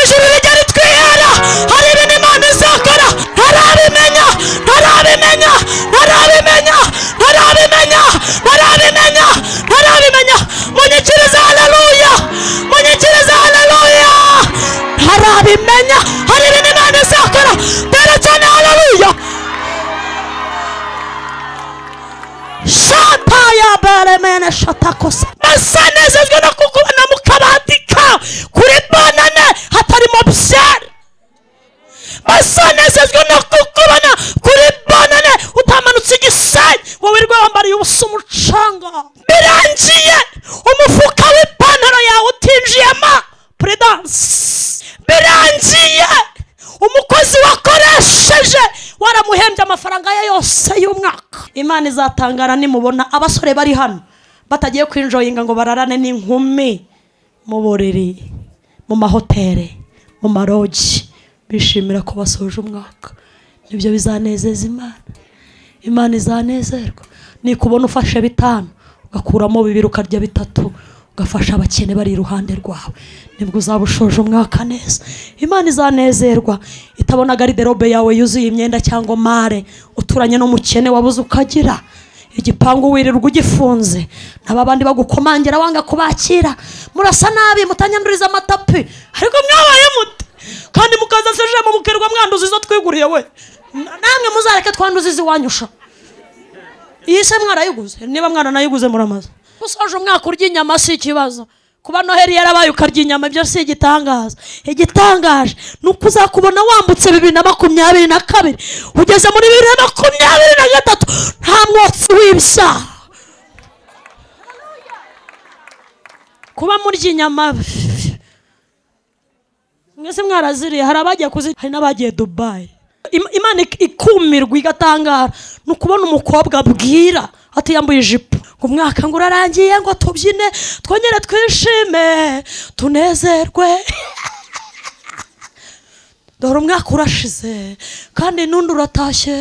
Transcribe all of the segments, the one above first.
ijuru rijya ritwihera. Hari ibintu Imana izakora ntarabimenya, ntarabimenya, ntarabimenya, ntarabimenya, ntarabimenya, ntarabimenya. Munyikiriza haleluya, munyikiriza haleluya. Ntarabimenya, hari ibintu Imana izakora. Tera cyane haleluya. Shataya beremene shatakosa. Basanezezwe no kukubona mu kabati kawe kuri bonane hatarimo byari. Basanezezwe no kukubona kuri bonane utamanutse igisenyi wowe rwe wambariye ubusa umucanga. Birangiye umufuka w'ipantaro yawe utinjiyemo prudence. Birangiye umukozi wakoresheje waramuhembye amafaranga ye yose y'umwaka. Imana izatangara nimubona abasore bari hano batagiye kwinjoyinga ngo bararane n'inkumi mu buriri, mu mahoteli, mu maroji, bishimira ko basoje umwaka. Nibyo bizanezeza Imana. Imana izanezerwa nikubona ufashe 5 ugakuramo 2 ukarya 3 ugafasha abakene bari iruhande rwawe, nibwo uzabushoje umwaka neza. Imana izanezerwa itabona garderobe yawe yuzuye imyenda cyangwa mare uturanye n'umukene wabuze ukagira igipangu wirirwa ugifunze n'abandi bagukomangira wanga kubakira. Murasa nabi mutanyanduriza amatapi ariko mwabaye mute kandi mukaza seje mu mukerwa mwanduza izo twiguriye we. Namwe muzareke twanduza iziwanyusha. Iyise mwarayiguze, niba mwana nayiguze muramaza. Usoje umwaka urya inyama si ikibazo. Kuba Noheli yarabaye ukarya inyama ibyo si igitangaza. Igitangaje nuko uzakubona wambutse 2022 ugeze muri 2023 nta mwotsi w'ibyaha. Kuba murya inyama mwese mwaraziriye, hari abagiye hari n'abagiye Dubai. Imana ikumirwa igatangara nukubona umukobwa bwira ati yambuye ijipo ngo umwaka ngo urarangiye ngo tubyine twongere twishime tunezerwe. Dore umwaka urashize kandi nundi uratashye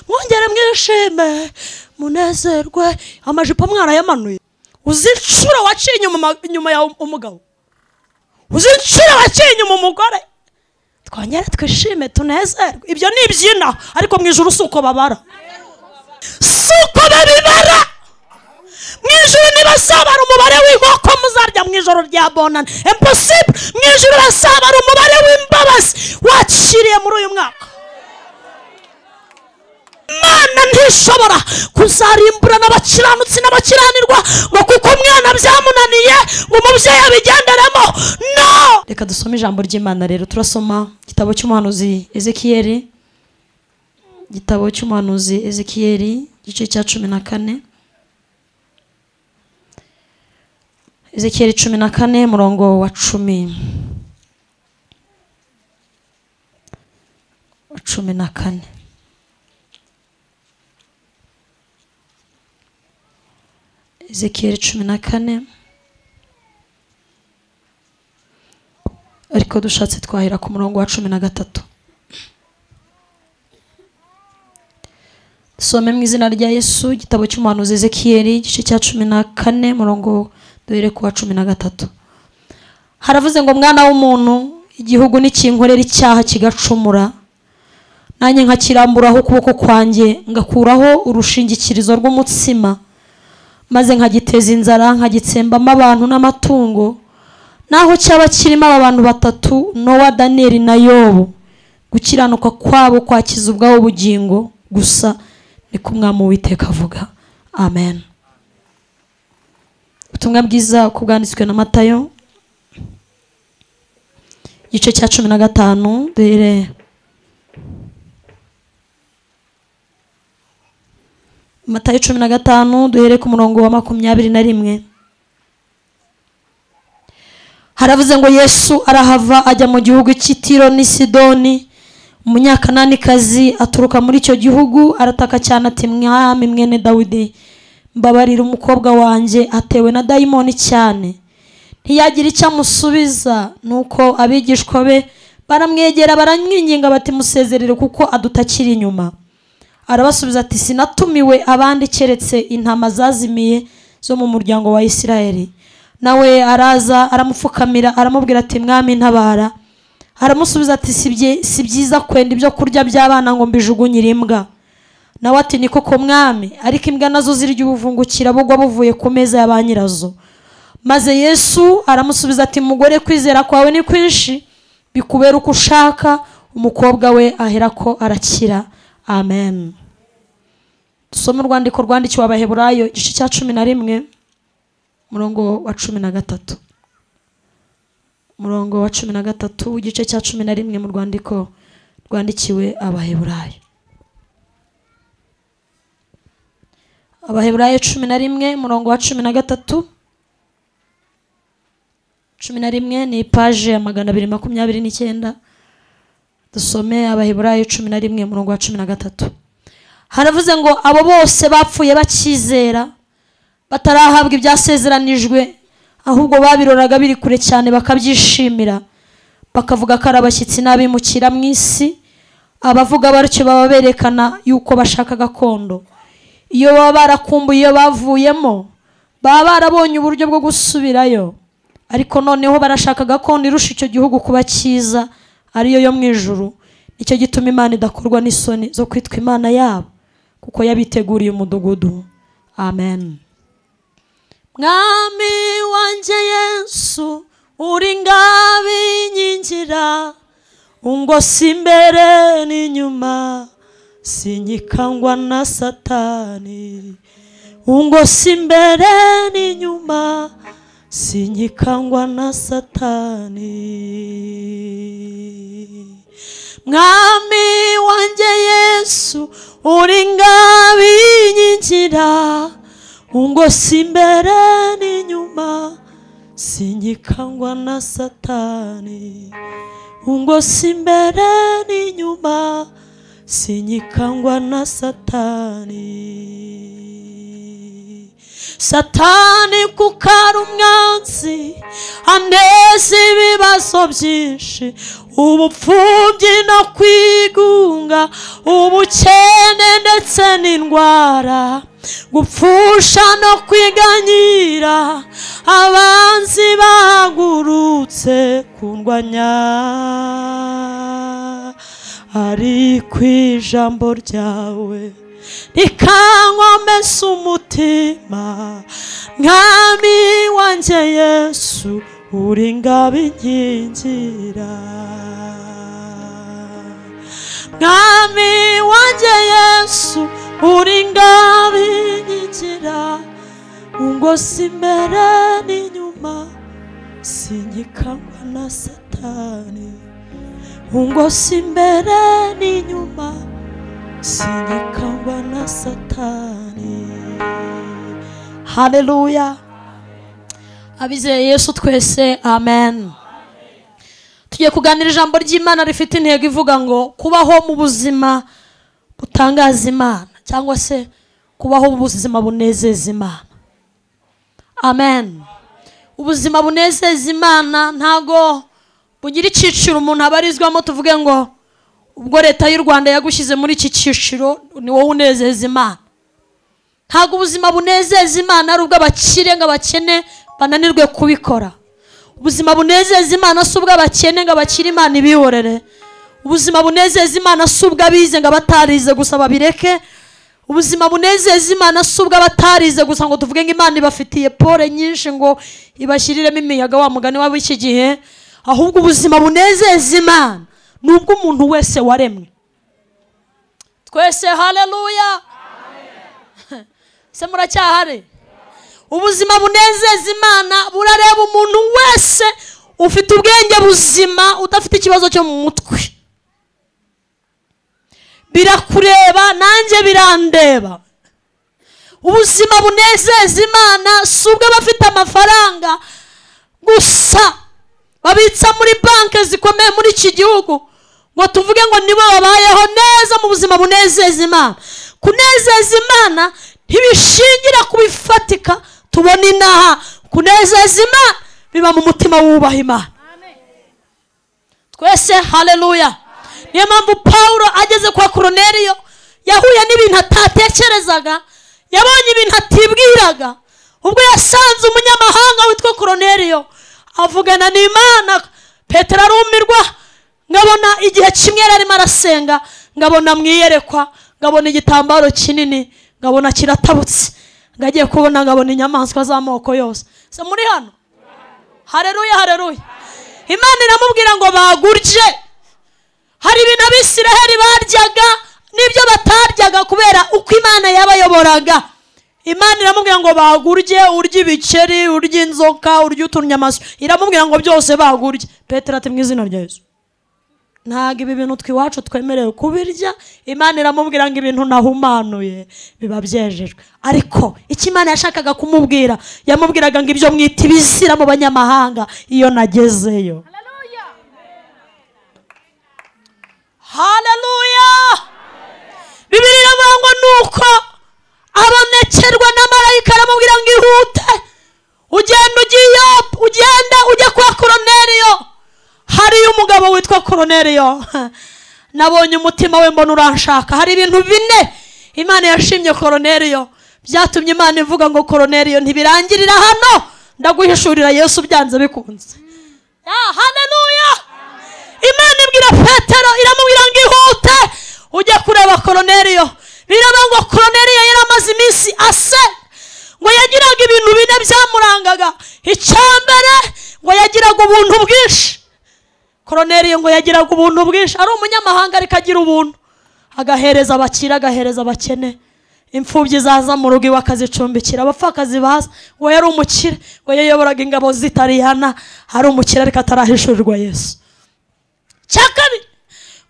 mwongere mwishime munezerwe. Amajipo mwarayamanuye. Uzincura waciye inyuma ya umugabo, uzincura waciye inyuma umugore. Twongere twishime tunezerwe. Ibyo ni ibyina ariko mu ijuru suko babara, suko babibara. Mu ijuru nibasabara umubare w'inkoko muzarya mu ijoro rya bonane. Impossible. Mu ijuru basabara umubare w'imbabazi wakiriye muri uyu mwaka. Imana ntishobora kuzarimbura n'abakiranutsi n'abakiranirwa ngo kuko umwana byamunaniye ngo umubyeyi abigenderemo. No. Reka dusome ijambo ry'Imana rero. Turasoma igitabo cy'umuhanuzi Ezekiyeli, igitabo cy'umuhanuzi Ezekiyeli igice cya 14. Ezekiyeli 14 murongo wa 10. 14. Ezekiyeli 14 ariko dushatse twahera ku murongo wa 13. Some mu izina rya Yesu igitabo cy'umuhanuzi Ezekiyeli igice cya 14 murongo duhere ku wa 13. Haravuze ngo mwana w'umuntu, igihugu nikinkorera icyaha kigacumura, nanjye nkakiramburaho ukuboko kwanjye ngakuraho urushingikirizo rw'umutsima, maze nkagiteza inzara nkagitsembamo abantu n'amatungo, naho cyaba kirimo abantu 3 Nowa, Danieli na Yobu, gukiranuka kwabo kwakiza ubwabo bugingo gusa, niko Umwami Uwiteka avuga. Amen. Ubutumwa bwiza kubwanditswe na Matayo igice cya 15 duhere Matayo 15 duhere ku murongo wa 21. Haravuze ngo Yesu arahava ajya mu gihugu cy'Itiro ni Sidoni. Umunyakananikazi aturuka muri icyo gihugu arataka cyane ati, Mwami mwene Dawidi, mbabarira umukobwa wanjye atewe na dayimoni cyane. Ntiyagira icyo amusubiza, nuko abigishwa be baramwegera baramwinginga bati, musezerere kuko adutakira inyuma. Arabasubiza ati, sinatumiwe abandi keretse intama zazimiye zo mu muryango wa Isirayeli. Nawe araza aramupfukamira aramubwira ati, Mwami ntabara. aramusubiza ati si byiza kwenda ibyo kurya by'abana ngo mbijugunyire imbwa. Nawe ati ni koko mwami, ariko imbwa nazo zirya ubuvungukira bugwa buvuye ku meza ya ba nyirazo. Maze Yesu aramusubiza ati mugore, kwizera kwawe ni kwinshi, bikubera uko ushaka. Umukobwa we aherako arakira. Amen. Dusome urwandiko rwandikiwe Abaheburayo igice cya 11 umurongo wa 13. Umurongo wa 13 igice cya 11 mu rwandiko rwandikiwe Abaheburayo. Abaheburayo 11 umurongo wa 13. 11 ni page ya 229. Dusome Abaheburayo 11 umurongo wa 13. Haravuze ngo abo bose bapfuye bakizera, batarahabwa ibyasezeranijwe, ahubwo babiroraga biri kure cyane bakabyishimira, bakavuga ko ari abashyitsi n'abimukira mu isi. Abavuga batyo baba berekana yuko bashaka gakondo. Iyo baba barakumbuye iyo bavuyemo, baba barabonye uburyo bwo gusubirayo, ariko noneho barashaka gakondo irusha icyo gihugu kuba cyiza, ariyo yo mu ijuru. Nicyo gituma Imana idakorwa n'isoni zo kwitwa Imana yabo, kuko yabiteguriye umudugudu. Amen. Mwami wanjye Yesu, uri ngabe inkingira, ungosa imbere n'inyuma, sinyikangwa na Satani. Ungosa imbere n'inyuma, sinyikangwa na Satani. Mwami wanjye Yesu, uri ngabe inkingira, ungosa imbere n'inyuma, sinyikangwa na Satani. Ungosa imbere n'inyuma, sinyikangwa na Satani. Satani kuko ari umwanzi, aneza ibibazo byinshi, ubupfubyi no kwigunga, ubukene ndetse n'indwara, gupfusha no kwiganyira. Abanzi bahagurutse kundwanya, ariko ijambo ryawe rikankomeza umutima. Mwami wanjye Yesu, uri ngabe inkingira. Mwami wanjye Yesu, uri ngabe inkingira, ungosa imbere n'inyuma, sinyikangwa na Satani. Ungosa imbere n'inyuma, sinyikangwa na Satani. Haleluya. Abizeye Yesu twese amen. Tugiye kuganira ijambo ry'Imana rifite intego ivuga ngo kubaho mu buzima butangaza Imana, cyangwa se kubaho mu buzima bunezeza Imana. Amen. Ubuzima bunezeza Imana ntago bugira icyiciro umuntu abarizwamo tuvuge ngo ubwo leta y'u Rwanda yagushyize muri iki cyiciro ni wowe unezeza Imana. Ntago ubuzima bunezeza Imana ari ubw'abakire ngo abakene bananirwe kubikora. Ubuzima bunezeza Imana si ubw'abakene ngo abakire Imana ibihorere. Ubuzima bunezeza Imana si ubw'abize ngo abatarize gusa babireke. Ubuzima bunezeza Imana si ubw'abatarize gusa ngo tuvuge ngo Imana ibafitiye pole nyinshi ngo ibashyiriremo imiyaga wa mugani wabo iki gihe. Ahubwo ubuzima bunezeza Imana nubwo umuntu wese waremwe. Twese haleluya. Se muracyahari? Ubuzima bunezeza Imana burareba umuntu wese ufite ubwenge buzima, udafite ikibazo cyo mu mutwe. Birakureba nanjye birandeba. Ubuzima bunezeza Imana si ubw'abafite amafaranga gusa babitsa muri banki zikomeye muri iki gihugu ngo tuvuge ngo nibo babayeho neza mu buzima bunezeza Imana. Kunezeza Imana ntibishingira kubifatika tubona inaha. Kunezeza Imana biba mu mutima wubaha Imana. Twese haleluya. Niyo mpamvu Paulo ageze kwa Korneliyo yahuye n'ibintu atatekerezaga, yabonye ibintu atibwiraga. Ubwo yasanze umunyamahanga witwa Korneliyo avugana n'Imana, Petero arumirwa, arimo arasenga ngabona mwiyerekwa, ngabona igitambaro kinini, ngabona kiratabutse, ngagiye kubona ngabona inyamaswa z'amoko yose. Se muri hano? Haleluya, haleluya. Imana iramubwira ngo bagurye. Hari ibintu Abisiraheli baryaga n'ibyo bataryaga kubera uko Imana yabayoboraga. Imana iramubwira ngo bagurye, urye ibiceri, urye inzoka, urye utunyamaswa. Iramubwira ngo byose bagurye. Petero ati mu izina rya Yesu, ntago ibi bintu twiwacu twemerewe kubirya. Imana iramubwira ngo ibintu nahumanuye biba byejejwe. Ariko icyo Imana yashakaga kumubwira, yamubwiraga ngo ibyo mwita ibizira mu banyamahanga iyo nagezeyo. Haleluya. Bibiliya iravuga ngo nuko abonekerwa na marayika aramubwira ngo ihute ugenda ujya kwa Koroneliyo. Hariyo umugabo witwa Koroneliyo. Nabonye umutima we mbona uranshaka. Hari ibintu bine Imana yashimye Koroneliyo, byatumye Imana ivuga ngo Koroneliyo ntibirangirira hano, ndaguhishurira Yesu byanze bikunze. Haleluya. Imana ibwira Petero iramubwira ngo ihute ujya kureba Koroneliyo. Biravuga ngo Koroneliyo yaramaze iminsi ngo yagiraga ibintu bine byamurangaga. Icyambere ngo yagiraga ubuntu bwinshi. Koroneliyo ngo yagiraga ubuntu bwinshi, ari umunyamahanga ariko agira ubuntu, agahereza abakire, agahereza abakene, imfubyi zaza mu rugo iwe akazicumbikira, abapfakazi baza. Ngo yari umukire, ngo yayoboraga ingabo z'Italiyana, ari umukire ariko atarahishurirwa Yesu. Cyakabiri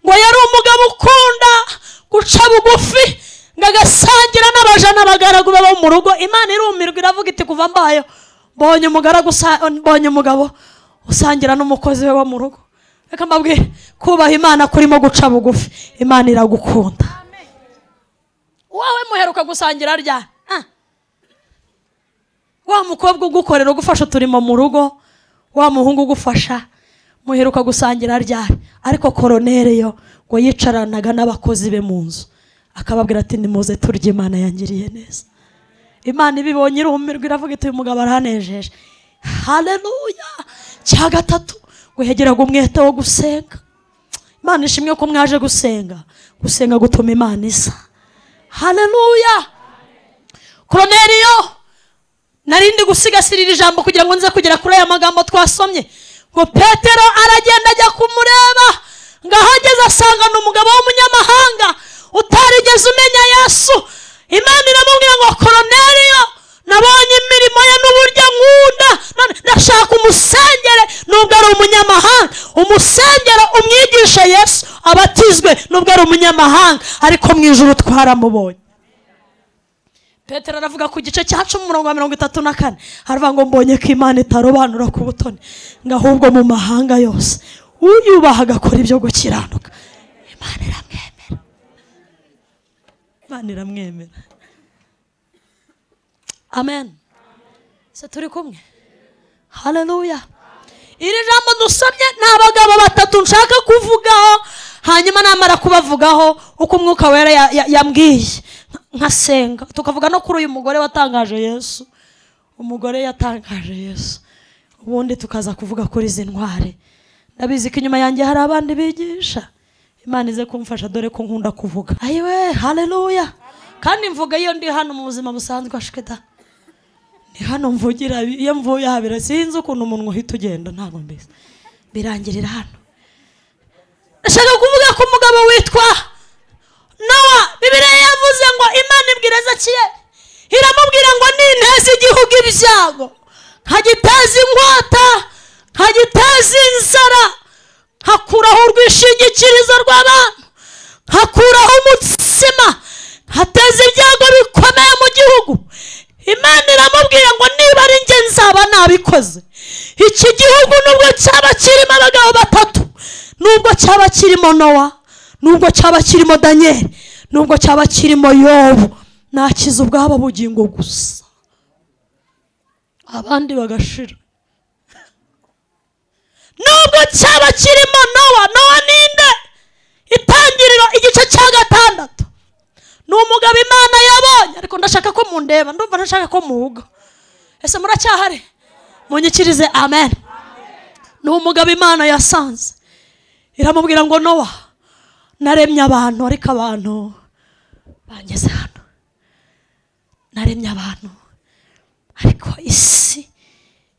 ngo yari umugabo ukunda guca bugufi, ngo agasangira n'abaja n'abagaragu baba mu rugo. Imana irumirwa iravuga iti kuva mbayo mbonye umugabo usangira n'umukozi we wo mu rugo. Reka mbabwire, kubaha Imana kurimo guca bugufi, Imana iragukunda. Wowe muheruka gusangira ryari? Wa mukobwa ugukorera ugufasha uturimo mu rugo, wa muhungu ugufasha, muheruka gusangira ryari? Ariko Koroneliyo ngo yicaranaga n'abakozi be mu nzu, akababwira ati nimuze turye, Imana yangiriye neza. Imana ibibonye irumirwa iravuga iti uyu mugabo aranejeje. Haleluya. Cya gatatu ngo yagiraga umwete wo gusenga. Imana ishimwe ko mwaje gusenga. Gusenga gutuma Imana isa. Haleluya. Koroneliyo narindi gusigasirira ijambo kugira ngo nze kugera kuri aya magambo twasomye. Ngo Petero aragenda ajya kumureba, ngahageze asanga n'umugabo w'umunyamahanga utarigeze umenya Yesu. Imana iramubwira ngo Koroneliyo, nabonye imirimo ye n'uburyo nkunda, ndashaka umusengere nubwo ari umunyamahanga. Umusengere umwigishe Yesu abatizwe nubwo ari umunyamahanga, ariko mu ijuru twaramubonye. Petero aravuga ku gice cya 10:34 haravuga ngo mbonye ko Imana itarobanura ku butoni, ngo ahubwo mu mahanga yose uyubaha agakora ibyo gukiranuka Imana iramwemera. Imana iramwemera. Amen. Se turi kumwe? Haleluya. Iri jambo dusomye ni abagabo batatu nshaka kuvugaho, hanyuma namara kubavugaho uko umwuka wera yambwiye nkasenga, tukavuga no kuri uyu mugore watangaje Yesu. Umugore yatangaje Yesu. Ubundi tukaza kuvuga kuri izi ntware. Ndabizi ko inyuma yanjye hari abandi bigisha. Imana ize kumfasha dore ko nkunda kuvuga. Ayiwe, haleluya. Kandi mvuga iyo ndi hano mu buzima busanzwe ashikeda. Ni hano mvugira, iyo mvuye habira sinzi ukuntu umuntu uhita ugenda, ntabwo mbizi. Birangirira hano. Ndashaka kuvuga ko umugabo witwa Nowa, Bibiliya yavuze ngo Imana ibwira Ezekiel, iramubwira ngo ninteze igihugu ibyago, nkagiteza inkota, nkagiteza inzara, nkakuraho urwishingikirizo rw'abantu, nkakuraho umutsima, nkateza ibyago bikomeye mu gihugu. Imana iramubwira ngo niba ari njye nzaba nabikoze. Iki gihugu nubwo cyaba kirimo abagabo batatu, nubwo cyaba kirimo Nowa, nubwo cyaba kirimo Daniel, nubwo cyaba kirimo Yobu, nakiza ubwabo bugingo gusa, abandi bagashira. Nubwo cyaba kirimo Nowa ninde? Itangiriro igice cya 6. Ni umugabo Imana yabonye, ariko ndashaka ko mundeba, ndumva ndashaka ko muhuga. Ese muracyahari? Munyikirize amen. Ni umugabo Imana yasanze, iramubwira ngo Nowa, naremye abantu ariko abantu bangeze hano. Naremye abantu ariko isi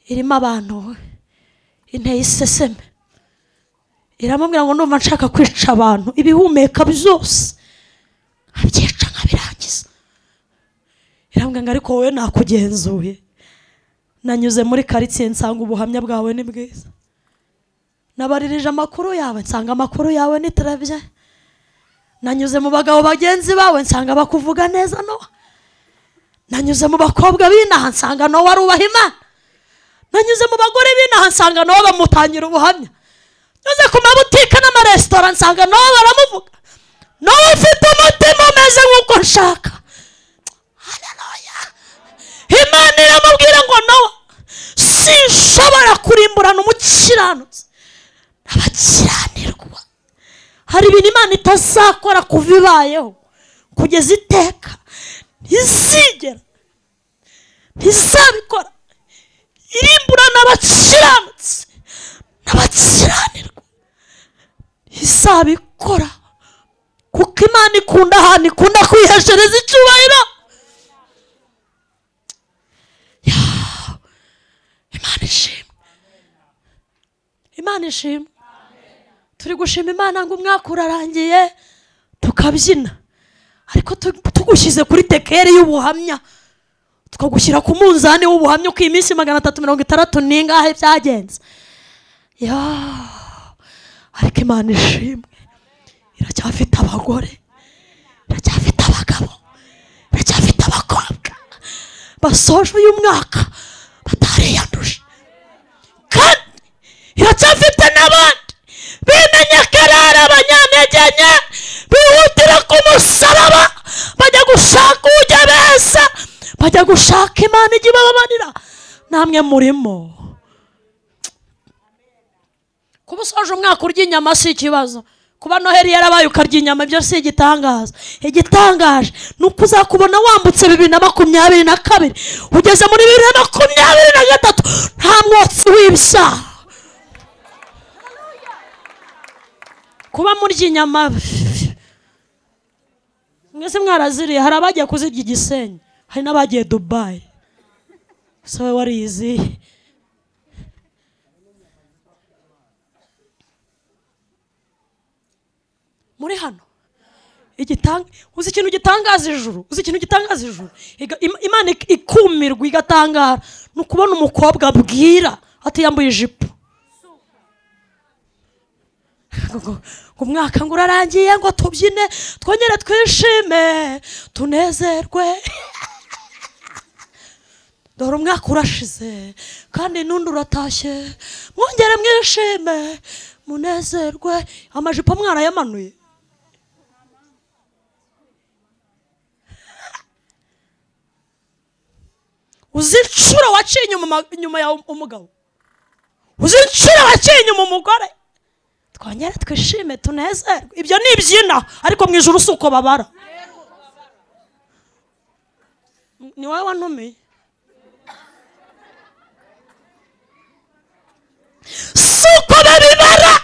irimo abantu inteye iseseme. Iramubwira ngo ndumva nshaka kwica abantu, ibihumeka byose nkabyica nkabirangiza. Iramubwira ngo ariko wowe nakugenzuye, nanyuze muri karitsiye nsanga ubuhamya bwawe ni bwiza, nabaririje amakuru yawe nsanga amakuru yawe ni televiziyo, nanyuze mu bagabo bagenzi bawe nsanga bakuvuga neza Nowa, nanyuze mu bakobwa b'inaha nsanga Nowa arubaha Imana, nanyuze mu bagore b'inaha nsanga Nowa bamutangira ubuhamya, nyuze ku mabutike n'amaresitora nsanga Nowa baramuvuga. Nowa ufite umutima umeze nk'uko nshaka. Haleluya. Imana iramubwira ngo Nowa, sinshobora kurimburana umukiranutsi n'abakiranirwa. Hari ibintu Imana itazakora kuva ibayeho kugeza iteka, ntizabikora irimburana abakiranutsi n'abakiranirwa. Izabikora kuko Imana ikunda ahantu ikunda kwiheshereza icyubahiro. Imana ishimwe, Imana ishimwe. Turi gushima Imana ngo umwaka urarangiye tukabyina, ariko tugushyize kuri tekeri y'ubuhamya, tukagushyira ku munzani w'ubuhamya uko iyi minsi 360 n'ingahe byagenze. Ariko Imana ishimwe, iracyafite abagore, iracyafite abagabo, iracyafite abakobwa basoje uyu mwaka batariyanduje, kandi iracyafite n'abandi bimenye karara abanyantegenye bihutira ku musaraba, bajya gushaka ujya beza, bajya gushaka Imana ijya ibababarira. Namwe murimo. Kuba usoje umwaka urya inyama si ikibazo, kuba Noheli yarabaye ukarya inyama ibyo si igitangaza. Igitangaje ni uko uzakubona wambutse 2022 ugeze muri 2023 nta mwotsi w'ibyaha. Kuba murya inyama mwese mwaraziriye, hari abagiye kuzirya i Gisenyi, hari n'abagiye Dubai. So warizi muri hano uzi ikintu gitangaza ijuru, Imana ikumirwa igatangara ni ukubona umukobwa abwira ati yambuye ijipo ngo umwaka ngo urarangiye ngo tubyine twongere twishime tunezerwe. Dore umwaka urashize kandi n'undi uratashye, mwongere mwishime munezerwe. Amajipo mwarayamanuye. Uzi inshuro waciye inyuma ya umugabo, uzi inshuro waciye inyuma umugore. Twongere twishime tunezerwe. Ibyo ni ibyina, ariko mu ijuru suko babara. Ni wowe wantumiye. Suko babibara.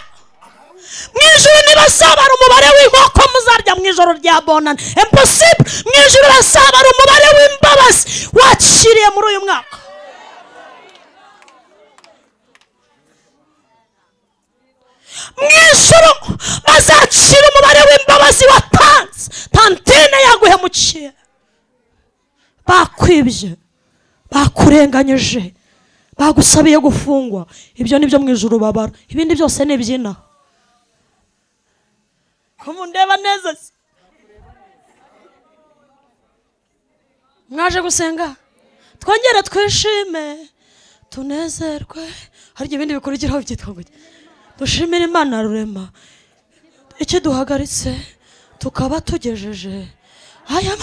Mu ijuru ntibasabara umubare w'inkoko muzarya mu ijoro rya bonane. Impossible. Mu ijuru basabara umubare w'imbabazi waciriye muri uyu mwaka. Mu ijuru bazacira umubare w'imbabazi watanze. Tantine yaguhemukiye, bakwibye, bakurenganyije, bagusabiye gufungwa. Ibyo nibyo mu ijuru babara, ibindi byose ni ibyina. Kumundeba neza se mwaje gusenga, twongere twishime tunezerwe. Hari ibindi bikurikiraho byitwa ngo dushimire Imana rurema iki duhagaritse tukaba tugejeje aya.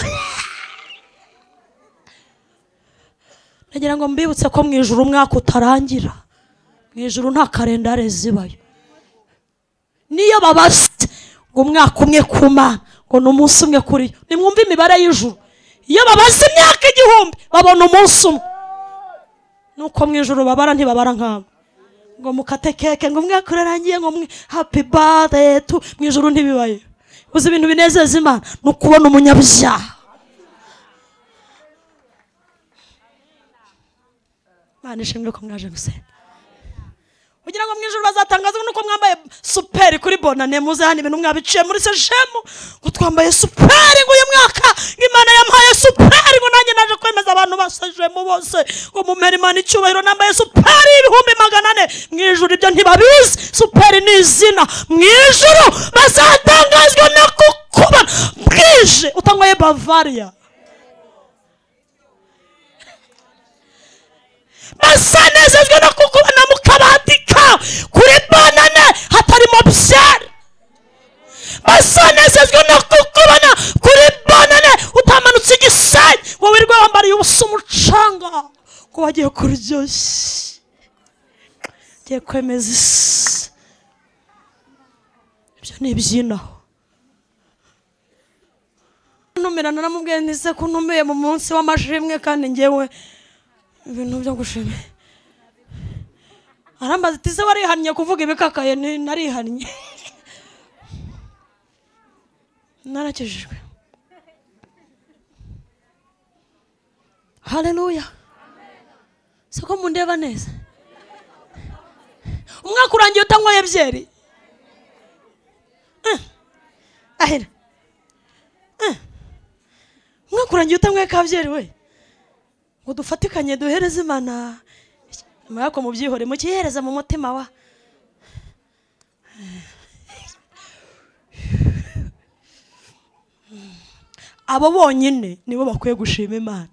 Nagira ngo mbibutse ko mu ijuru umwaka utarangira. Mu ijuru nta kalendare zibayo. Niyo babaze ngo umwaka umwe ku Mana ngo ni umunsi umwe kuri yo, nimwumve imibare y'ijuru. Iyo babaze imyaka 1000 babona umunsi umwe. Nuko mu ijuru babara ntibabara nk'abo ngo mukate keke ngo umwaka urarangiye ngo happy birthday to. Mu ijuru ntibibaye. uzi ibintu binezeza Imana ni ukubona umunyabyaha. Imana ishimwe ko mwaje gusenga. Kugira ngo mwijuru bazatangaza nuko mwambaye super kuri bonane, muze hano ibintu mwabiciye muri sejemu ngo twambaye super ngo uyu mwaka Imana yampaye super ngo nanjye naje kwemeza abantu basejemu bose ngo mumere Imana icyubahiro, nambaye super 400,000 mwijuru. Ibyo ntibabizi, super ni izina. Mwijuru bazatangazwa no kukuba bwije utangwaye Bavaria, basanezezwe no kukubona mu kabati kawe kuri bonane hatarimo byari. Basanezezwe no kukubona kuri bonane utamanutse igisenyi ngo wirirwe wambariye ubusa umucanga ko wagiye kuryoshya, ugiye kwemeza isi. Ibyo ni ibyinaho. Ntumirana namubwiye nise ko ntumiye mu munsi w'amashimwe kandi ngewe ibintu byo gushima. Arambaza ati se warihannye kuvuga ibikakaye? Narihannye. Narakijijwe. Haleluya. Siko mundeba neza. Umwaka urangiye utanywaye byeri. Ahera. Umwaka urangiye utanywaye kabyeri we. Ngo dufatikanye duhereze Imana. Nyuma yako mubyihore mukihereza mu mutima wa. Abo bonyine nibo bakwiye gushima Imana,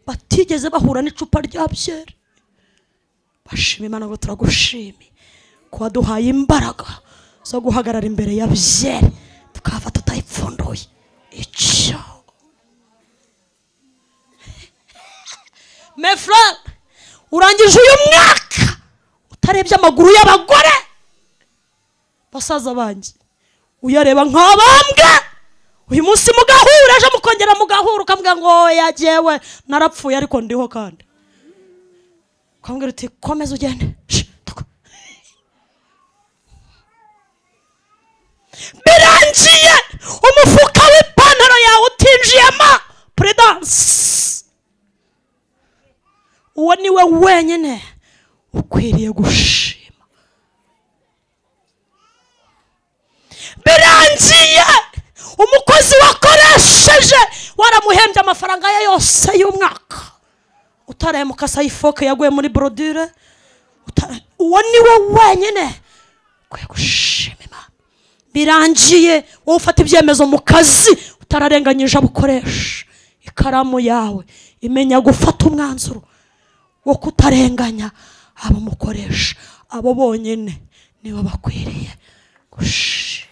batigeze bahura n'icupa rya byeri. Bashima Imana ngo turagushimi ko waduhaye imbaraga zo guhagarara imbere ya byeri tukava tutayipfunduye. Icyo mes frères, urangije uyu mwaka utarebye amaguru y'abagore basaza banjye, uyareba nk'abambwa. Uyu munsi mugahura, ejo mukongera mugahura ukamubwira ngo yajewe narapfuye ariko ndiho kandi. Ukamubwira uti komeza ugende. Birangiye umufuka w'ipantaro yawe utinjiyemo prudence. Uwo niwe wenyine ukwiriye gushima. Birangiye umukozi wakoresheje waramuhembye amafaranga ye yose y'umwaka, utaremuka sayifoke yaguye muri brodure. Uwo niwe wenyine ukwiye gushima Imana. Birangiye wowe ufata ibyemezo mu kazi utararenganyije abukoresha. Ikaramu yawe imenya gufata umwanzuro wo kutarenganya abo mukoresha. Abo bonyine nibo bakwiriye gushima.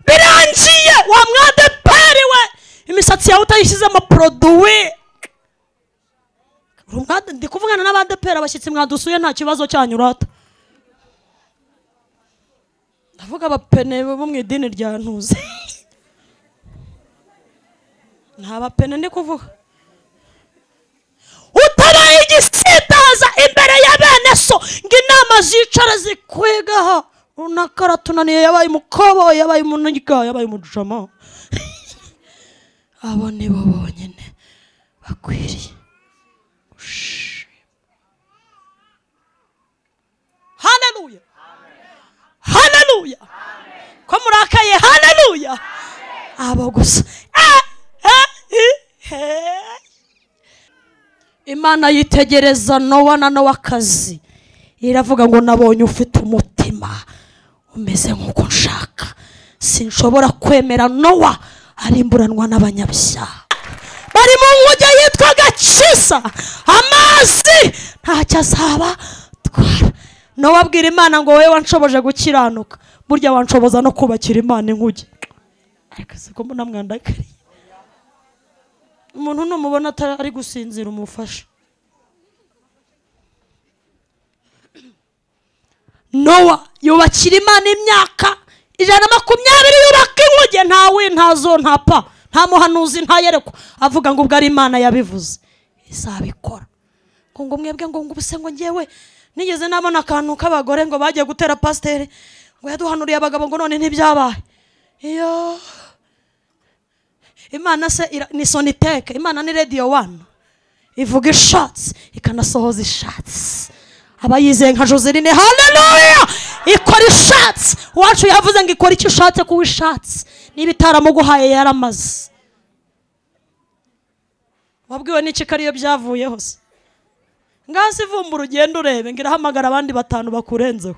Birangiye wa mwadeperi we, imisatsi yawe utayishyizemo produit. Ndi kuvugana n'abadeperi, abashyitsi mwadusuye nta kibazo cyanyu rata. Ndavuga abapene bo mu idini rya ntuze. Nta bapene ndi kuvuga. Utaraye igisitaza imbere ya bene so ngo inama zicara zikwigaho. Unakara tunaniye, yabaye umukobo, yabaye umuniga, yabaye umujama. Abo nibo bonyine bakwiriye gushima. Haleluya. Haleluya. Ko murakaye haleluya. Abo gusa. Imana yitegereza Nowa na Nowakazi, iravuga ngo nabonye ufite umutima umeze nk'uko nshaka. Sinshobora kwemera Nowa arimburanwa n'abanyabyaha. Bari mu nkuge yitwa Gakiza, amazi ntacyo azaba twara. Nowa abwira Imana ngo wowe wanshoboje gukiranuka, burya wanshoboza no kubakira Imana inkuge. Ariko siko mbona mwandakariye. Umuntu numubona atari gusinzira umufasha. Nowa yubakira Imana imyaka 120 yubaka inkuge, ntawe ntazo ntapa nta muhanuzi ntayerekwa avuga ngo ubwo ari Imana yabivuze izabikora. Ngo mwebwe ngo ubuse ngo ngewe nigeze nabona akantu k'abagore ngo bagiye gutera pasiteri ngo yaduhanuriye abagabo ngo none ntibyabaye. Iyo Imana se ni soniteke, Imana ni radio 1 ivuga ishatse ikanasohoza ishatse. Abayizeye nka Joseline, haleluya, ikora ishatse. Wacu yavuze ngo ikora icyo ishatse kuko ishatse, niba itaramuguhaye yaramaze. Wabwiwe n'iki kariyo byavuyeho se? Ngasi vumbura ugenda urebe ngira hamagara abandi 5 bakurenzeho.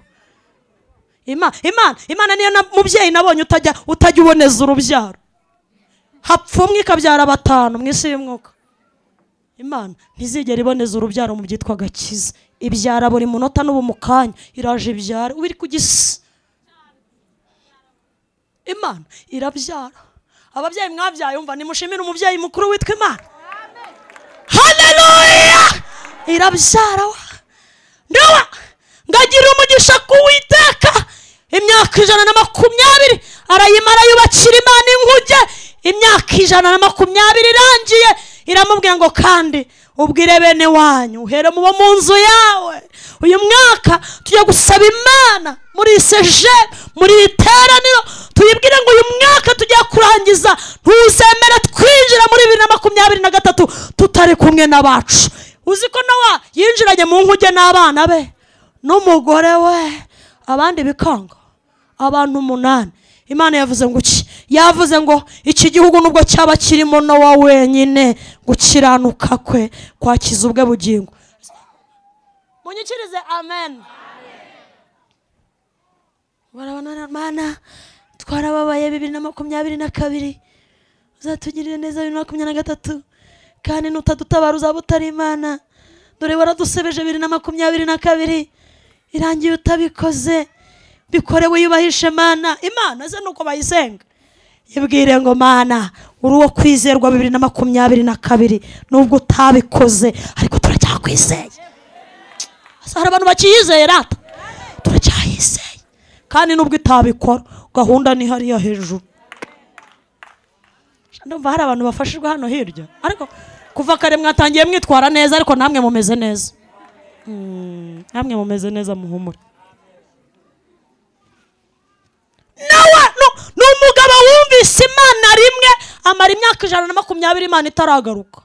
Imana niyo mubyeyi nabonye utajya uboneza urubyaro. Hapfumwe ikabyara 5 mwisi y'umwuka. Imana ntizigera iboneza urubyaro mu byitwa gakiza. Ibyara buri munota n'ubu mukanya iraje ibyara ubiri kugisa. Imana irabyara. Ababyeyi mwabyaye umva nimushimire umubyeyi mukuru witwa Imana. Haleluya! Irabyara wa. Nowa ngagira umugisha kuwiteka imyaka 120 arayimara yubakira Imana inkuge. Imyaka 120 irangiye iramubwira ngo kandi ubwire bene wanyu uhere mu nzu yawe. Uyu mwaka tujya gusaba Imana muri seje muri iteraniro tuyibwire ngo uyu mwaka tujya kurangiza ntuzemere twinjira muri 2023 tutari kumwe n'abacu. Uziko Nowa yinjiranye mu nkuge n'abana be n'umugore we abandi bikanga abantu 8. Imana yavuze ngo yavuze ngo iki gihugu nubwo cyaba kirimo Nowa wenyine gukiranuka kwe kwakiza ubwe bugingo. Munyikirize amen. Barabana Mana twarababaye 2022 uzatugirire neza 2023 kandi nutadutabara uzaba utari Imana. Dore waradusebeje 2022 irangiye utabikoze. Bikore wiyubahishe Mana. Imana ze nuko bayisenga yibwire ngo Mana uri wo kwizerwa 2022 nubwo utabikoze ariko turacyakwizeye. Hari abantu bakiyizeye rata turacyayizeye kandi nubwo itabikora gahunda ni hariya hejuru. Ndumva hari abantu bafashijwe hano hirya ariko kuva kare mwatangiye mwitwara neza ariko namwe mumeze neza. Namwe mumeze neza muhumure. Nowa n'umugabo wumvise Imana rimwe amara imyaka 120 Imana itaragaruka.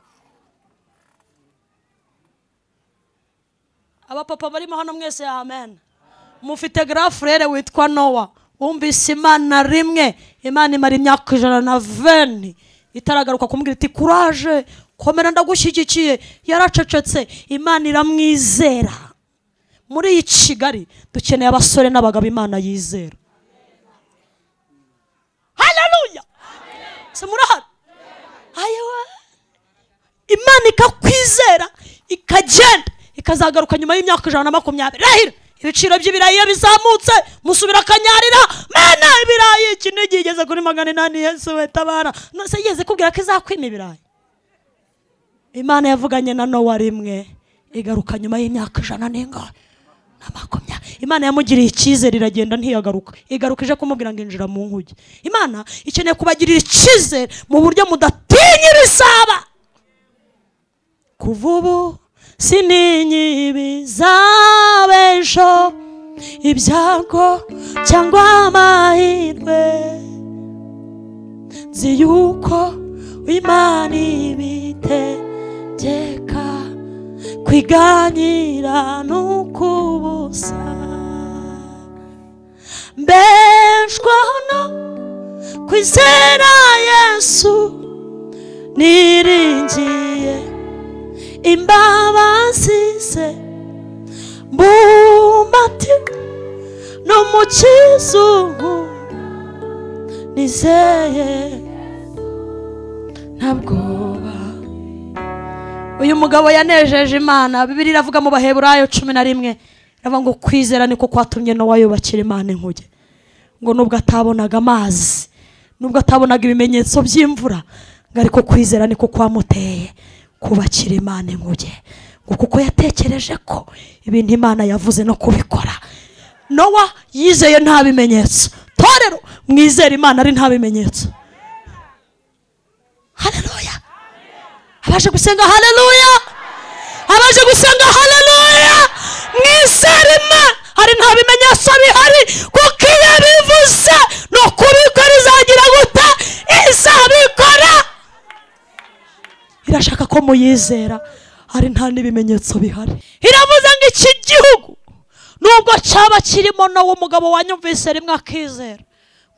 Aba papa barimo hano mwese amen. Mufite grand frère witwa Nowa wumvise Imana rimwe Imana imara imyaka 120 itaragaruka kumubwira iti courage komera ndagushyigikiye. Yaracecetse Imana iramwizera. Muri iyi Kigali dukeneye abasore n'abagabo Imana yizera. Haleluya. Semurahari. Ayewa. Imana ikakwizera ikagenda ikazagaruka nyuma y'imyaka 120. Rahira ibiciro by'ibirayi bizamutse musubira kanyarira. Mana ibirayi kinege igeze kuri 800 Yesu wetabara. Nose yeze kubwira ko izakwima ibirayi. Imana yavuganye na Nowa rimwe igaruka nyuma y'imyaka 120. Imana yamugiriye icyizere iragenda ntiyagaruka. Igarukije kumubwira ngo injira mu nkuge. Imana ikeneye kubagirira icyizere mu buryo mudatinya ibisaba. Kuvubu sininyi bizabesho ibyago cyangwa amahirwe. Nzi yuko Imana ibitegeka kwiganyira n'ukubusa. Mbeshwaho no kwizera Yesu niringiye imbabazi ze mbumbati n'umukiza nizeye ntabwoba. Uyu mugabo yanejeje Imana. Bibiliya iravuga mu Baheburayo 11 iravuga ngo kwizera niko kwatumye Nowa yubakira Imana inkuge. Ngo nubwo atabonaga amazi nubwo atabonaga ibimenyetso by'imvura ngo ariko kwizera niko kwamuteye kubakira Imana inkuge. Ngo kuko yatekereje ko ibintu Imana yavuze no kubikora. Nowa yizeye nta bimenyetso. Torero mwizera Imana ari nta bimenyetso. Haleluya. Abaje gusenga haleluya. Abaje gusenga haleluya. Mwizera Imana hari nta bimenyetso bihari kuko iyo ko muyizera ari nta n'ibimenyetso bihari. Iravuze ngo iki gihugu nubwo cyaba kirimo nawo mugabo wanyumvise rimwe akizera,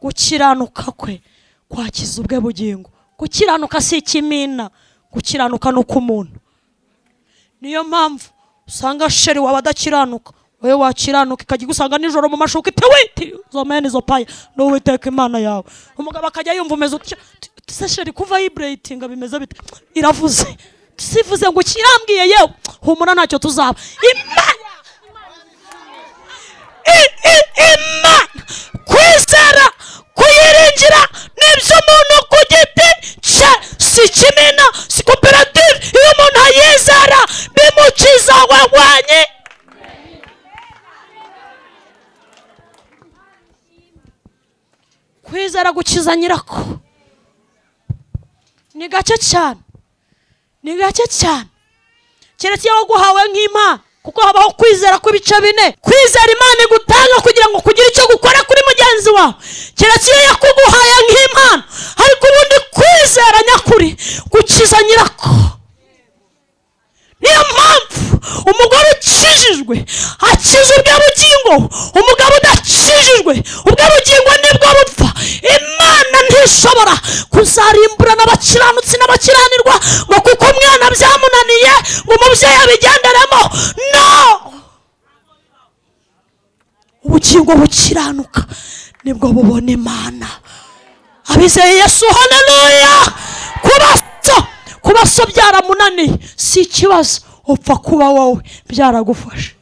gukiranuka kwe kwakiza ubwe bugingo. Gukiranuka si ikimina, gukiranuka nuko umuntu. Niyo mpamvu usanga sheri wawe adakiranuka, wewe wakiranuka ikajya gusanga nijoro mu mashuka ite zomene zo paya n'Uwiteka Imana yawe. Umugabo akajya yumva umeze se sheri kuva vibrating bimeze bite, iravuze sivuze ngo kirambwiye yewe humura ntacyo tuzaba. Imana kwizera kuyiringira nibyo umuntu ku giti cye, si kimina si koperative. Iyo umuntu ayizera bimukiza wenyine. Kwizera gukiza nyirako ni gake cyane, ni gake cyane. Keretse iyo guhawe nk'Imana, kuko habaho kwizera kw'ibice bine. Kwizera Imana igutanga kugira ngo kugira icyo gukora kuri mugenzi wawe, keretse iyo yakuguhaye nk'Imana. Ariko ubundi kwizera nyakuri gukiza nyirako. Niyo mpamvu umugore ukijijwe akiza ubwe bugingo, umugabo udakijijwe ubwe bugingo nibwo bupfa. Imana ntishobora kuzarimbura n'abakiranutsi n'abakiranirwa ngo kuko umwana byamunaniye ngo umubyeyi abigenderemo. No, ubugingo bukiranuka nibwo bubona Imana. Abizeye Yesu, haleluya. Kuba so byaramunaniye si ikibazo, upfa kuba wowe byaragufasha.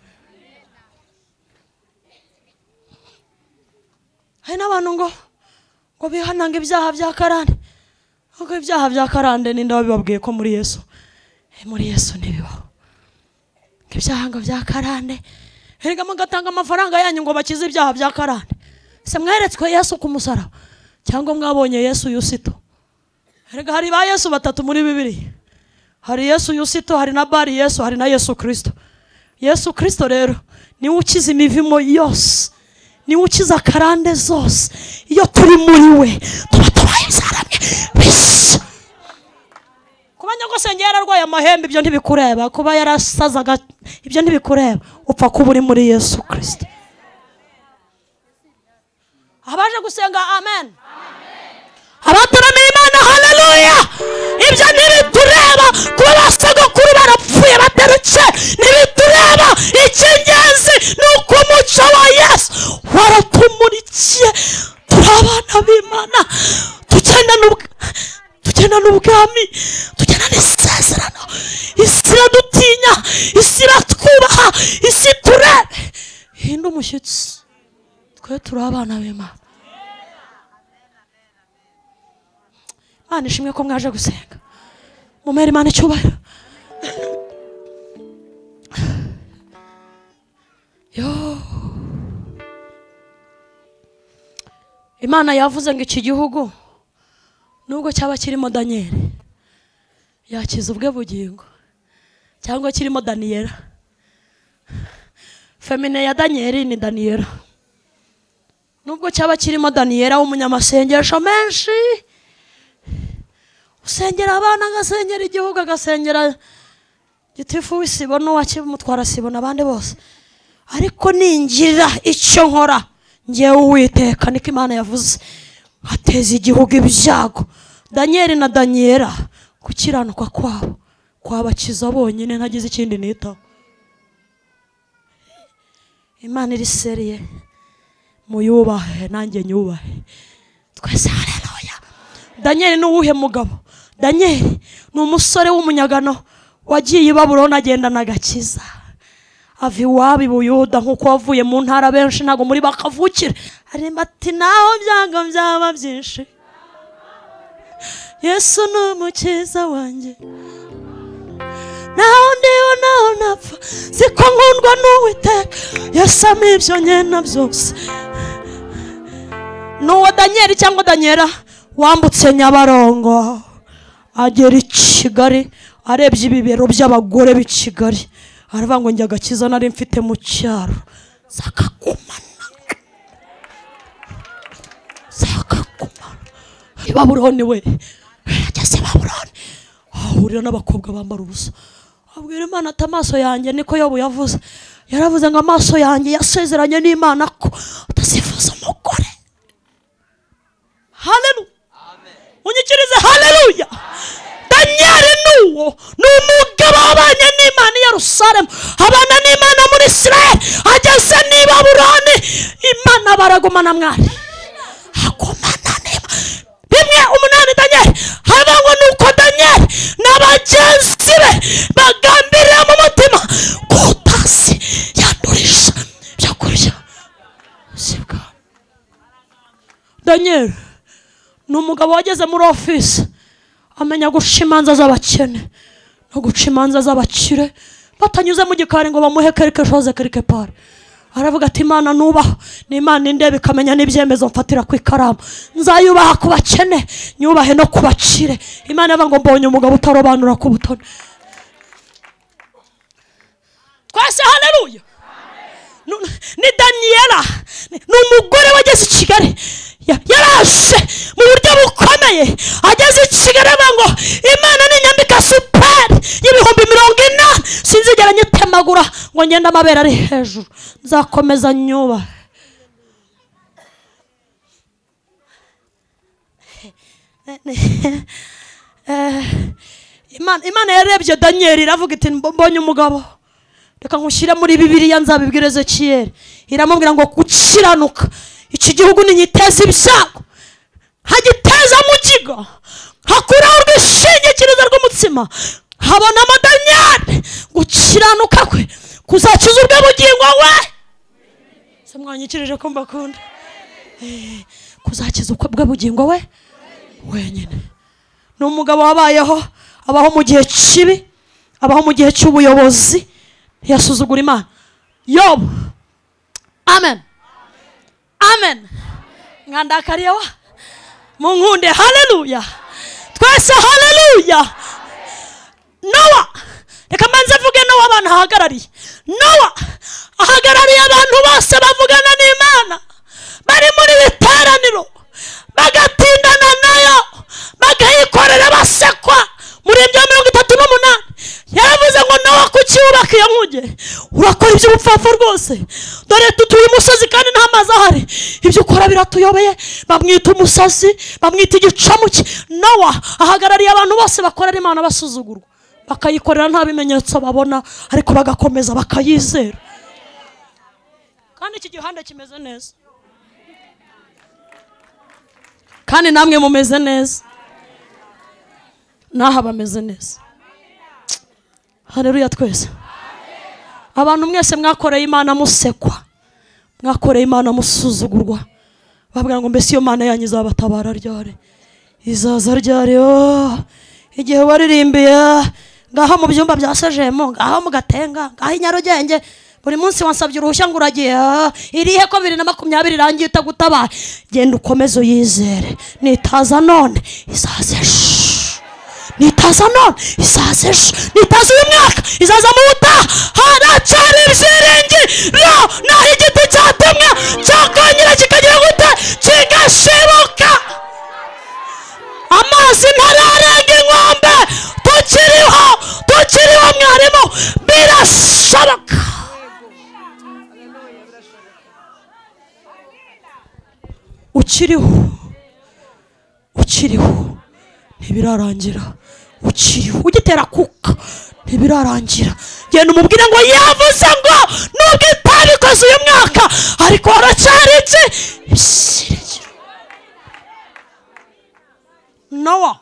Hari n'abantu ngo bihananga ibyaha bya karande. Ubwo ibyaha bya karande ni ndabibabwiye ko muri Yesu ntibibaho. Ibyaha ngo bya karande, erega mugatanga amafaranga yanyu ngo bakize ibyaha bya karande. Se mweretswe Yesu ku musaraba cyangwa mwabonye Yesu Yusito? Erega hari ba Yesu batatu muri Bibiliya. Hari Yesu Yusito, hari na Bari Yesu, hari na Yesu Kristo. Yesu Kristo rero niwe ukiza imivimo yose, niwe ukiza karande zose. Iyo turi muri we tuba tubayizaramye bisa. Kuba nyagosenge yararwaye amahembe ibyo ntibikureba, kuba yarasazaga ibyo ntibikureba, upfa kuba uri muri Yesu Kristo. Abaje gusenga amen, abataramiye Imana haleluya. Ibyo ntibitureba, kuba basogokuru barapfuye baterutse ntibitureba. Icy'ingenzi ni uko umucyo wa Yesu waratumurikiye. Turi abana b'Imana, tugenda n'ubwami, tugenda n'isezerano. Isi iradutinya, isi iratwubaha, isi turebe hinda umushyitsi. Twe turi abana b'Imana. Imana ishimwe ko mwaje gusenga. Mumere Imana icyubahiro. Imana yavuze ngo iki gihugu nubwo cyaba kirimo Danieli yakiza ubwe bugingo, cyangwa kirimo Daniela. Femine ya Danieli ni Daniela. Nubwo cyaba kirimo Daniela w'umunyamasengesho menshi, usengera abana, agasengera igihugu, agasengera gitifu w'isibo n'uwakimutwara sibo n'abandi bose, ariko ningira icyo nkora ngewe Uwiteka, niko Imana yavuze, ateza igihugu ibyago. Danieli na Daniela gukiranuka kwabo kwabakiza bonyine, ntagize ikindi nitaho. Imana iri seriye, muyubahe nanjye nyubahe twese, haleluya. Danieli ni uwuhe mugabo? Danieli ni umusore w'umunyagano wagiye i Babuloni agendana agakiza, ava iwabo i Buyuda nk'uko wavuye mu ntara benshi ntabwo muri bakavukire. Arimba ati naho byago byaba byinshi, Yesu ni umukiza wanjye. Naho ndiho naho napfa, siko nkundwa n'Uwiteka, Yesu ampa ibyo nkena byose. N'uwo Danieli cyangwa Daniela wambutse Nyabarongo agera i Kigali, arebye ibibero by'abagore b'i Kigali, aravuga ngo njye agakiza nari mfite mu cyaro zakakumana. I Babuloni we, ageze Babuloni, ahurira n'abakobwa bambara ubusa. Abwira Imana ati amaso yanjye, niko Yobu yavuze, yaravuze ngo amaso yanjye yasezeranye n'Imana ko atazifuza umugore. Haleluya, unyikirize haleluya. Danieli nuwo ni umugabo wabanye n'Imana i Yerusalemu, abana n'Imana muri Isirayeli, ageze n'i Babuloni Imana baragumana mwari, agumana n'Imana. Bimwe 8 Danieli haba ngo nuko Danieli n'abagenzi be bagambirira mu mutima kutasi yandurisha byo kurya sibwa. Danieli ni umugabo wageze muri office amenya guca imanza z'abakene no guca imanza z'abakire batanyuze mu gikari ngo bamuhe quelque chose quelque part. Aravuga ati Imana nubaho, ni Imana indebe ikamenya n'ibyemezo mfatira ku ikaramu, nzayubaha ku bakene nyubahe no ku bakire. Imana yava ngo mbonye umugabo utarobanura ku butone. Twese haleluya. Ni Daniela, ni umugore wageze i Kigali, yarashe mu buryo bukomeye, ageze i Kigali ngo Imana ni nyambika super y'ibihumbi 40, sinzigera nyitemagura ngo ngenda amabera ari hejuru, nzakomeza nyuba. Imana yarebye Danieli iravuga iti mbonye umugabo, reka nkushyire muri Bibiliya nzabibwire Ezekiyeli. Iramubwira ngo gukiranuka iki gihugu ninyiteza ibyago, hagiteza mugiga, hakuraho urwishingikirizo rw'umutsima, habonamo Danieli gukiranuka kwe kuzakiza ubwo bugingo we. Se mwanyikirije ko mbakunda, kuzakiza ubwo bugingo we wenyine. Ni umugabo wabayeho, abaho mu gihe kibi, abaho mu gihe cy'ubuyobozi, yasuzugura Imana. Yobu, amen amen. Ngandakariye wa munkunde haleluya, twese haleluya. Nowa, reka manze vuge Nowa abantu ahagarariye. Nowa ahagarariye abantu bose bavugana n'Imana, bari muri biteraniro bagatindana nayo bakayikorera basekwa. Muri ibyo 38 yaravuze ngo Nowa kuki wubaka iyo nkuge, urakora iby'ubupfapfa rwose, dore tutuye umusozi kandi nta mazi ahari, ibyo ukora biratuyobeye. Bamwita umusazi, bamwita igicamuke. Nowa ahagarariye abantu bose bakorera Imana basuzugurwa, bakayikorera nta bimenyetso babona, ariko bagakomeza bakayizera. Kandi iki gihanda kimeze neza, kandi namwe mumeze neza, naha bameze neza. Haleluya twese. Abantu mwese mwakoreye Imana musekwa, mwakoreye Imana musuzugurwa, babwira ngo mbese iyo Mana yanyu izabatabara ryari, izaza ryari? Igihe waririmbiye ngaho mu byumba bya Sejemo, ngaho mu Gatenga, ngaho i Nyarugenge, buri munsi wansabye uruhushya ngo uragiye, irihe ko 2020 irangiye utagutabara. Genda ukomeze uyizere, nitaza none izaza ejo, nitaza none izaza ejo, nitaza uyu mwaka izaza mu butaha. Haracyari ibyiringiro, naho igiti cyatemwa cyakongera kikagira gute, kigashibuka. Amazi ntararenga inkombe, tukiriho mwarimu, birashoboka. ukiriho ntibirarangira, ukiriho ugitera kuka ntibirarangira. Genda umubwire ngo yavuze ngo nubwo itabikoze uyu mwaka ariko haracyari iki ibyiringiro. Nowa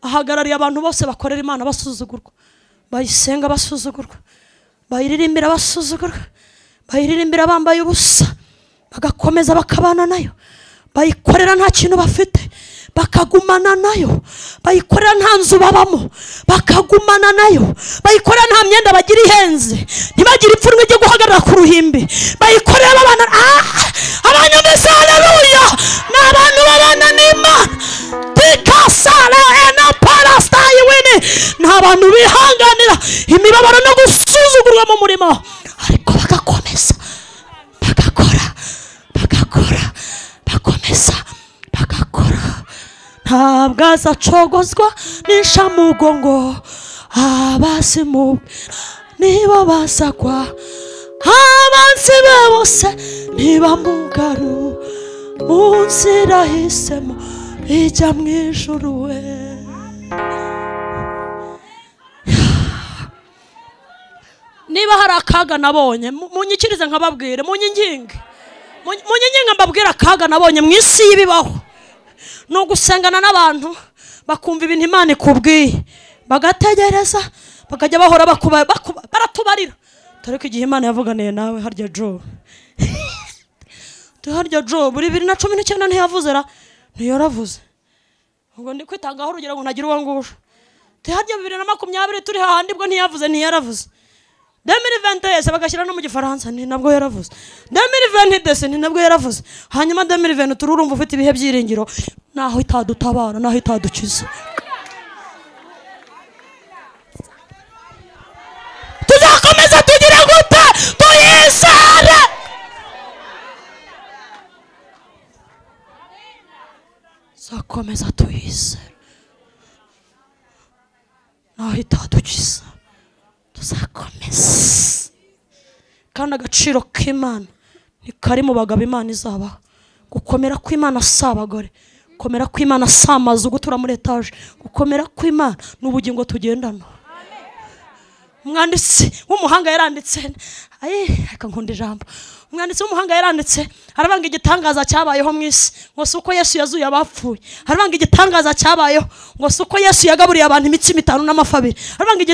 ahagarariye abantu bose bakorera Imana basuzugurwa, bayisenga basuzugurwa, bayiririmbira basuzugurwa, bayiririmbira bambaye ubusa, bagakomeza bakabana nayo, bayikorera nta kintu bafite, bakagumana nayo, bayikorera nta nzu babamo, bakagumana nayo, bayikorera nta myenda bagira ihenze, ntibagire ipfunwe ryo guhagarara ku ruhimbi, bayikorera babana. Abanyamese haleluya, ni abantu babana n'Imana. Tikasala ena parastayi wini, ni abantu bihanganira imibabaro no gusuzugurwa mu murimo, ariko bagakomeza bagakora, bakomeza bagakora. ntabwo azacogozwa n'ishamugongo abasimu nibo basakwa abanzi be bose ntibamugaru mu nzira yahisemo ijya mu ijuru we. Niba hari akaga nabonye munyikirize nkababwire munyinginge mbabwira akaga nabonye mu isi y'ibibaho no gusengana n'abantu bakumva ibintu Imana ikubwiye bagategereza bakajya bahora baratubarira tariko igihe Imana yavuganiye nawe harya Joe harya Joe buri 2019 ntiyavuze ntiyaravuze ngo ndi kwitangaho urugero ngo ntagira uwo ngusha harya 2020 turi hahandi bwo ntiyavuze ntiyaravuze 2020 bagashyira no mu gifaransa ni nabwo yaravuze 2020 ni nabwo yaravuze hanyuma 2020 tururumva ufite ibihe byiringiro naho itadutabara naho itadukiza tuzakomeza tugira gute tuyisare zakomeza tuyisare naho itadukiza tuzakomeza kandi agaciro k'Imana ntikari mu bagabo Imana izabaho gukomera kw'Imana si abagore gukomera kw'Imana si amazu gutura muri etaje gukomera kw'Imana n'ubugingo tugendana. Umwanditsi w'umuhanga yaranditse reka nkunda ijambo umwanditsi w'umuhanga yaranditse arabanga igitangaza cyabayeho mu isi ngo si uko Yesu yazuye abapfuye arabanga igitangaza cyabayeho ngo si uko Yesu yagaburiye abantu imitsima 5 n'amafi 2 arabanga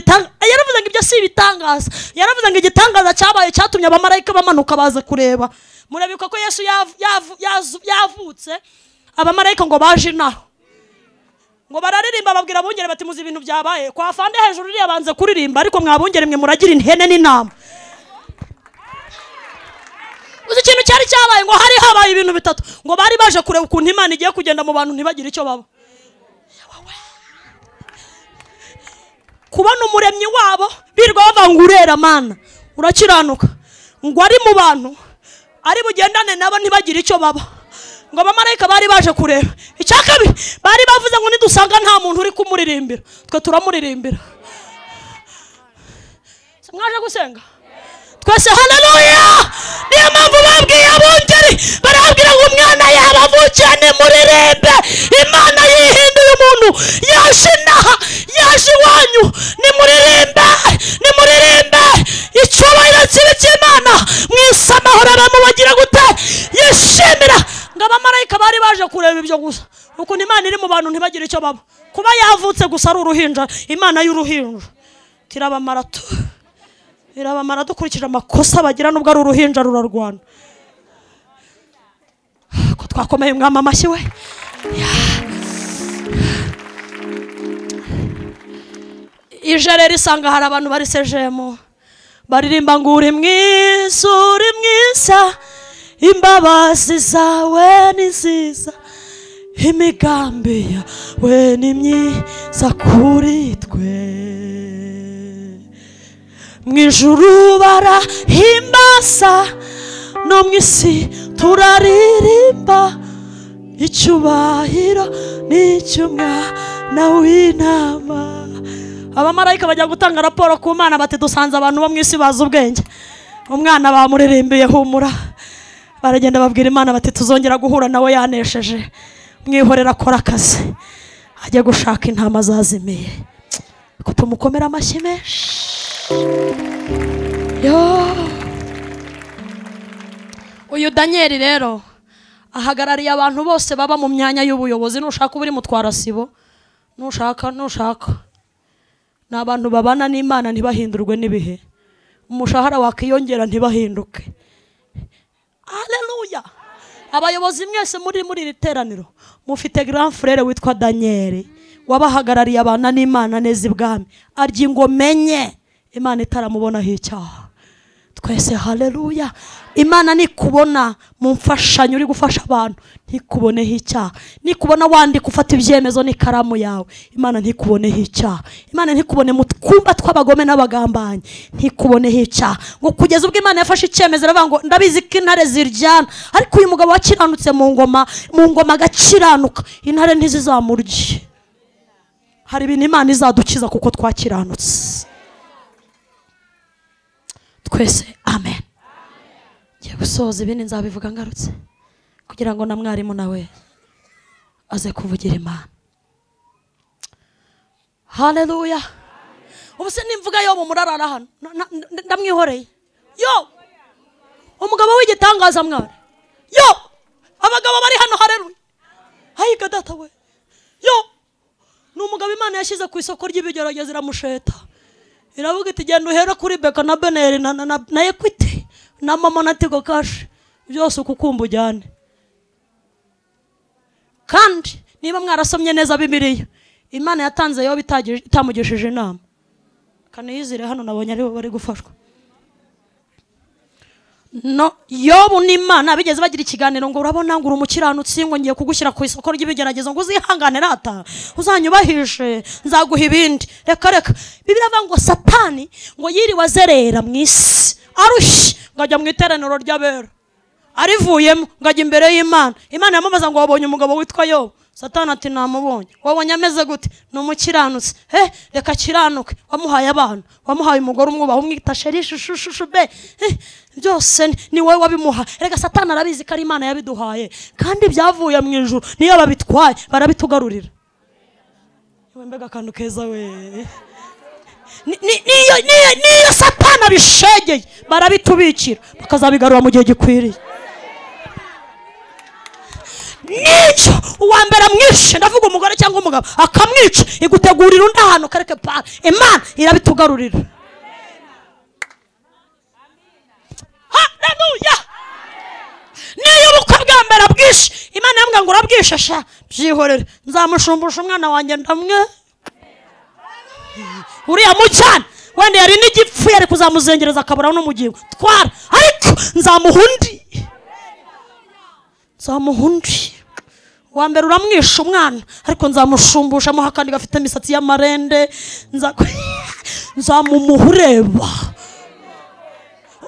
yaravuze ngo ibyo si ibitangaza yaravuze ngo igitangaza cyabaye cyatumye abamarayika bamanuka baza kureba murabika ko Yesu yavutse abamarayika ngo baje naho ngo bararirimba babwira abungere bati muzi ibintu byabaye kwa fande hejuru iri yabanze kuririmba ariko mwabungere mwe muragira intene n'intama. Uzi ikintu cyari cyabaye ngo hari habaye ibintu bitatu ngo bari baje kureba ukuntu Imana igiye kugenda mu bantu ntibagire icyo baba kubona umuremyi wabo birwa bavangurera Mana urakiranuka ngo ari mu bantu ari bugendane nabo ntibagire icyo baba ngo abamarayika bari baje kureba icyakabi bari bavuze ngo nidusanga nta muntu uri kumuririmbira twe turamuririmbira mwaje gusenga twese haleluya niyo mpamvu babwiye abungeri barabwira ngo umwana yabavukiye nimuririmbe Imana yihinduye umuntu yaje inaha yaje iwanyu nimuririmbe icyubahiro kibe cy'Imana mwise amahoro bamubagira gute yishimira ngo abamarayika bari baje kureba ibyo gusa ukuntu Imana iri mu bantu ntibagire icyo baba kuba yavutse gusa ari uruhinja Imana y'uruhinja irabamara dukurikije amakosa bagira nubwo ari uruhinja rurarwana ko twakomeye mwama amashyi we ijere risanga hari abantu bari sejemo baririmba ngo uri mwiza imbabazi zawe ni nziza imigambi yawe ni myiza kuri twe mwijuru barahimbaza no mwisi turaririmba icyubahiro n'icy'umwana w'intama. Abamarayika bajya gutanga raporo ku Mana bati dusanze abantu bo mwisi baza ubwenge umwana bamuririmbiye humura baragenda babwira Imana bati tuzongera guhura nawe yanesheje mwihorera akora akazi ajya gushaka intama zazimiye ko tumukomera amashyi menshi. Uyu Daniel rero ahagarariye abantu bose baba mu myanya y'ubuyobozi nushaka uburi mutwara sibo nushaka n'abantu babana n'Imana ntibahindurwe n'ibihe umushahara wakiyongera ntibahinduke. Haleluya. Abayobozi mwese muri iri teraniro mufite grand frère witwa Daniel wabahagarariye abana n'Imana neza ibwami arya ngo menye Imana itaramubonaho icyaha twese haleluya. Imana nikubona mu mfashanyo uri gufasha abantu ntikuboneho icyaha. Nikubona wandika ufata ibyemezo n'ikaramu yawe, Imana ntikuboneho icyaha. Imana ntikubone mu twumba tw'abagome n'abagambanyi, ntikuboneho icyaha. Ngo kugeza ubwo Imana yafashe icyemezo aravuga ngo ndabizi ko intare ziryana, ariko uyu mugabo wakiranutse mu ngoma agakiranuka, intare ntizizamurye. Hari ibintu Imana izadukiza kuko twakiranutse. Twese amen. Ngiye gusoza ibindi nzabivuga ngarutse kugira ngo na mwarimu nawe aze kuvugira Imana. Haleluya. Ubuse nimvuga Yobu murarara hano ndamwihoreye. Yobu umugabo w'igitangaza mwari. Yobu abagabo bari hano haleluya. Hayiga data we. Yobu ni umugabo Imana yashyize ku isoko ry'ibigeragezo iramusheta. Iravuga iti genda uhera kuri Beka na Beneri na Equity na Mama na Tigo Cash byose ukukumva ujyane. Kandi niba mwarasomye neza Bibiliya, Imana yatanze Yobu itamugishije inama. Kaniyizire hano nabonye ari bari gufashwa. No, Yobu n'Imana bigeze bagira ikiganiro ngo urabona ngo urumukiranutsi ngo ngiye kugushyira ku isoko ry'ibigeragezo ngo uzihangane rata uzanyubahishe nzaguha ibindi. Reka Bibiliya avuga ngo Satani ngo yiriwe azerera mu isi arushye ngo ajya mu iteraniro ry'abera, arivuyemo ngo ajya imbere y'Imana. Imana yamubaza ngo wabonye umugabo witwa Yobu? Satani ati namubonye. Wabonye ameze gute? Ni umukiranutsi. Reka kiranuke. Wamuhaye abana, wamuhaye umugore umwubaha umwita sheri shushu be, byose ni wowe wabimuha. Reka Satani arabizi ko ari Imana yabiduhaye, kandi byavuye mu ijuru. Niyo babitwaye barabitugarurira. Mbega akantu keza we. Niyo Satani abishegeye barabitubikira bakazabigarura mu gihe gikwiriye. Nicyo uwambere amwishe, ndavuga umugore cyangwa umugabo akamwica, igutegurira undi ahantu kareke pa, Imana irabitugarurira. Haleluya. Niyo ubukwe bwa mbere abwishe, Imana yambwira ngo urabwishe sha byihorere, nzamushumbusha umwana wanjye ndamwe. Uriya mucyana wende yari n'igipfu yari kuzamuzengereza akabura n'umugingo twara, ariko nzamuhundi wa mbere uramwisha umwana, ariko nzamushumbusha mo hakandi gafite imisatsi y'amarende, nzamumuhureba.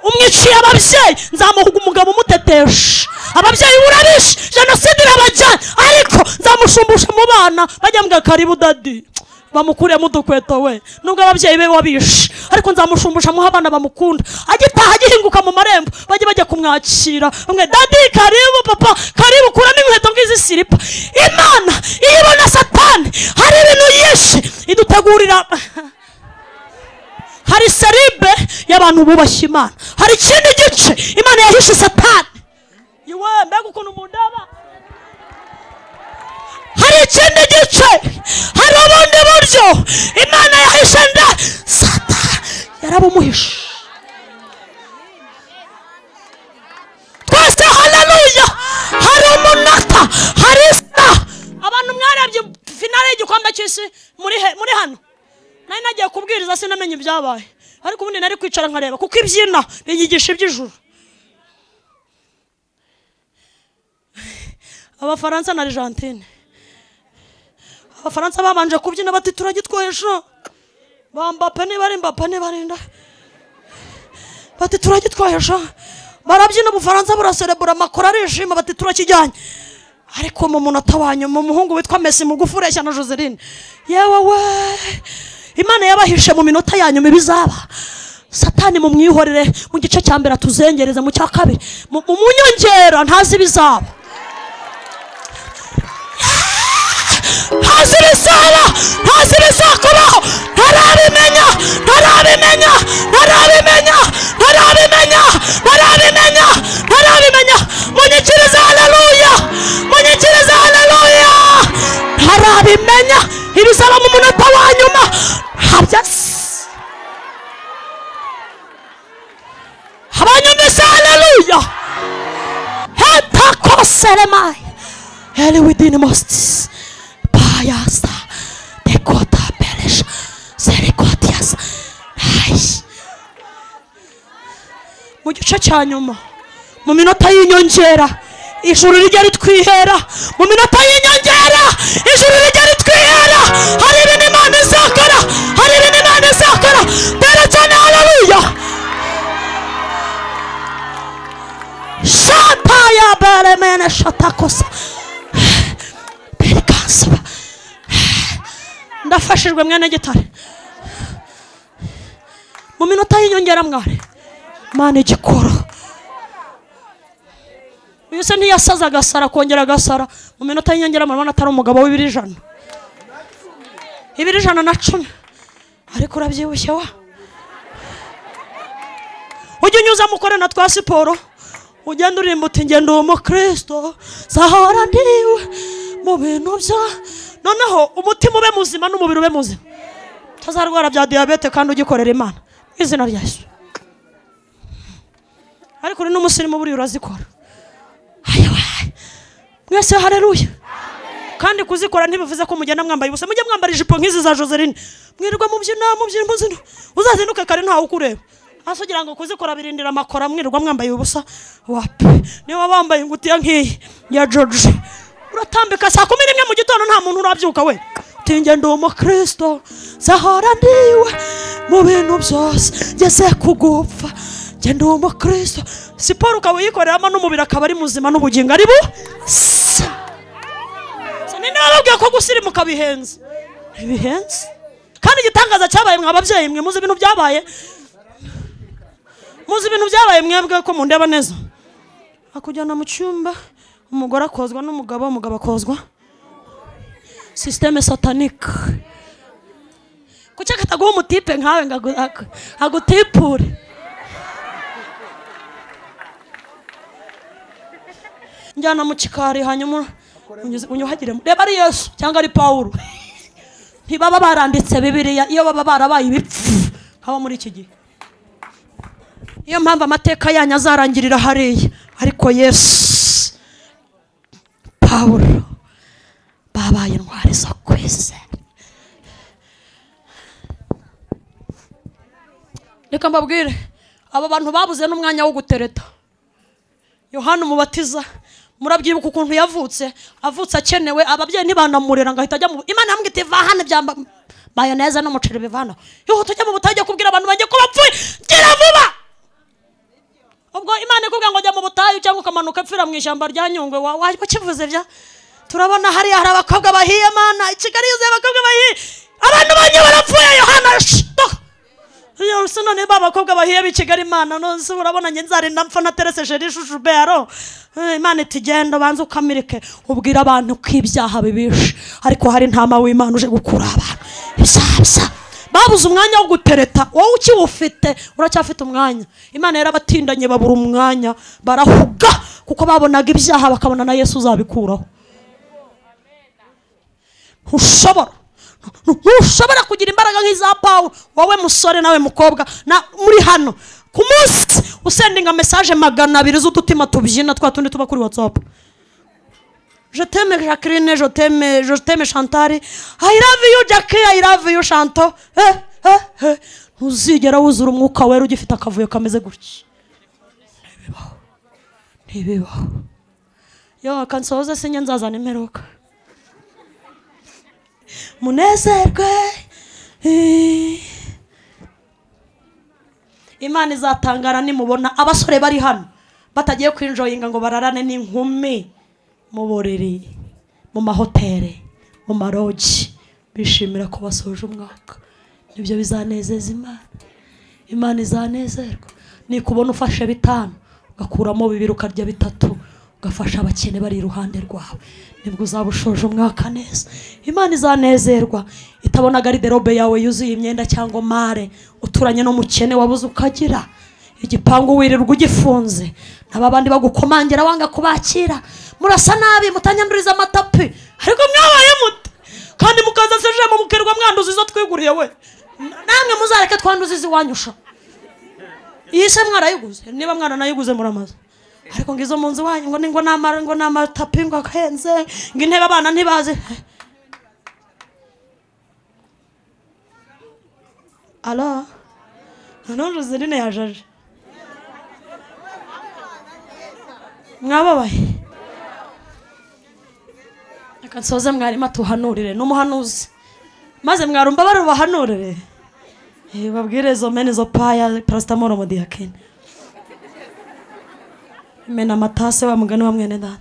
Umwiciye ababyeyi nzamuhuga umugabo umutetesha. Ababyeyi urabishe jenoside irabajyana, ariko nzamushumbusha mu bana bajya mbwa karibu dadi bamukuremo udukweto we, nubwo ababyeyi be wabishe, ariko nzamushumbusha mu abana bamukunda. Agitaha agihinguka mu marembo bajya kumwakira, bamwe dadi karibu papa karibu kuramo inkweto ngizi silipa. Imana ibona Satani hari ibintu yishe idutegurira. Hari seribe y'abantu bubashye Imana, hari ikindi gice Imana yahishe Satani. Yewe mbega ukuntu mundaba. Hari ikindi gice, hari ubundi buryo Imana yahishe nda Satani yarabumuhishe. Twese haleluya. Hari umunota, hari isa. Abantu mwarebye finale y'igikombe cy'isi muri hano. Nari nagiye kubwiriza sinamenye ibyabaye, ariko ubundi nari kwicara nkareba kuko ibyina biyigisha iby'ijuru. Abafaransa na Argentine, Abafaransa babanje kubyina bati turagitwesha. Mbappe nibarinda bati turagitwesha. Barabyina Ubufaransa buraserebura, makora arishima bati turakijyanye. Ariko mu munota wanyu mu muhungu witwa Messi mugufu ureshya na Joseline, yewe we Imana yabahishe mu minota yanyu mibizaba. Satani mu mwihorere mu gice cya mbere tuzengereze mu cya kabiri mu munyongera ntazi bizaba. Ntazi bizakubaho, ntarabimenya. Munyikiriza haleluya, ntarabimenya ibizaba mu munota wa nyuma. Abanyumvise haleluya. Hetakoseremai Eli within most Payasta Dekota Belish Serikotias. mu gice cya nyuma mu minota y'inyongera ijuru rijya ritwihera mu minota y'inyongera ijuru rijya ritwihera hari ibintu Imana izakora hari ibintu Imana izakora dore cyane haleluya shata ya beremene shatakosa berikansaba ndafashijwe mwene gitare mu minota y'inyongera mwari Imana igikora uyu se ntiyasaza agasara kongera agasara mu minota y'inyongera murabona atari umugabo w'100 210 ariko urabyibushye wa ujya unyuza mukore na twa siporo ugenda urimba uti ngenda uwo mukristo zahora ndiwe mu bintu bya noneho umutima ube muzima n'umubiri ube muzima tazarwara bya diabete kandi ugikorera Imana izina rya Yesu ariko uri n'umusirimu buri urazikora mwese haleluya kandi kuzikora ntibivuze ko mugenda mwambaye ubusa mujye mwambara ijipo nk'izi za Joseline mwirirwa mubyina uzazinduke kare ntawe ukureba asugira ngo kuzikora birindira amakora mwirirwa mwambaye ubusa wapi niba bambaye ingutiya nk'iyi ya George uratambika saa 11 mu gitondo nta muntu urabyuka we tingenda uwo Kristo zahora ndiwe mu bintu byose ngeze kugupfa ngenda uwo Kristo siporo ukawikoreramo n'umubiri akaba ari muzima n'ubugingo ari bu nababwiye ko gusirimuka bihenze kandi igitangaza cyabaye mwa babyeyi mwe muzi ibintu byabaye mwebwe ko mundeba neza akujyana mu cyumba umugore akozwa n'umugabo akozwa systeme satanique kuki akataguha umutipe nkawe agutipure njyana mu kikari hanyuma unyuhagire reba ari Yesu cyangwa ari Paulo ntibaba baranditse Bibiliya iyo baba barabaye ibipfu haba muri iki gihe iyo mpamvu amateka yanyu azarangirira hariya ariko Yesu Paulo babaye intwari zo kwizera reka mbabwire aba bantu babuze n'umwanya wo gutereta Yohana Umubatiza murabyibuka ukuntu yavutse akenewe ababyeyi ntibanamurera ngo ahita ajya mu Imana yambwiye iti va hano bya mayoneze n'umuceri bivana yo tujya mu butayu kubwira abantu banjye ko bapfuye gira vuba ubwo Imana ikubwira ngo jya mu butayu cyangwa ukamanuka pfira mu ishyamba rya Nyungwe wajya kivuze bya turabona hari abakobwa bahiye Mana Kigali yuzuye abakobwa bahiye abantu banjye barapfuye Yohana Yesu none babakobwa bahiye b'Kigali Imana no urabona nge nzarinda mpfa na Terese Jerishushu Bearo Imana itigenda banza ukamirike ubwira abantu kw'ibyaha bibishe ariko hari ntama w'Imana uje gukura abantu ibyaha babuze umwanya wo gutereta wowe ukiwufite uracyafite umwanya Imana yarabatindanye babura umwanya barahuga kuko babonaga ibyaha bakabona na Yesu uzabikuraho ntushobora kugira imbaraga nk'iza Paulo wowe musore nawe mukobwa na muri hano ku munsi usendinga message 200 z'udutima tubyina twa tundi tuba kuri WhatsApp je t'aime Jacqueline je t'aime Chantal I love you Jackie I love you Chantal ntuzigera wuzura umwuka wera ugifite akavuyo kameze gutya ntibibaho yo kansoza sinye nzazana imperuka munezerwe Imana izatangara nimubona abasore bari hano batagiye kwinjoyinga ngo bararane n'inkumi mu buriri mu mahoteli mu maroji bishimira ko basoje umwaka nibyo bizanezeza Imana izanezerwa ni kubona ufashe 5 ugakuramo 2 ukarya 3 ugafasha abakene bari iruhande rwawe nibwo uzabushoje umwaka neza Imana izanezerwa itabona garderobe yawe yuzuye imyenda cyangwa mare uturanye no mukene wabuze ukagira igipangu wirirwa ugifunze nababandi bagukomangira wanga kubakira murasa nabi mutanyanduriza amatapi ariko mwabaye mute kandi mukaza seje mu mukerwa mwanduza izo twiguriye we namwe muzareke twanduza iziwanyusha yise mwarayiguze niba mwana nayiguze muramaze ariko ngizo munzu wanyu ngo namatapi ngo akenze ngo intebe abana ntibazi ala none Joseline yajaje mwababaye reka nsoze mwarimu atuhanurire n'umuhanuzi maze mwarumva bari bahanurire babwire izo mene izo paya paracetamol mu diyakene mena amatase wa mugani wa mwene data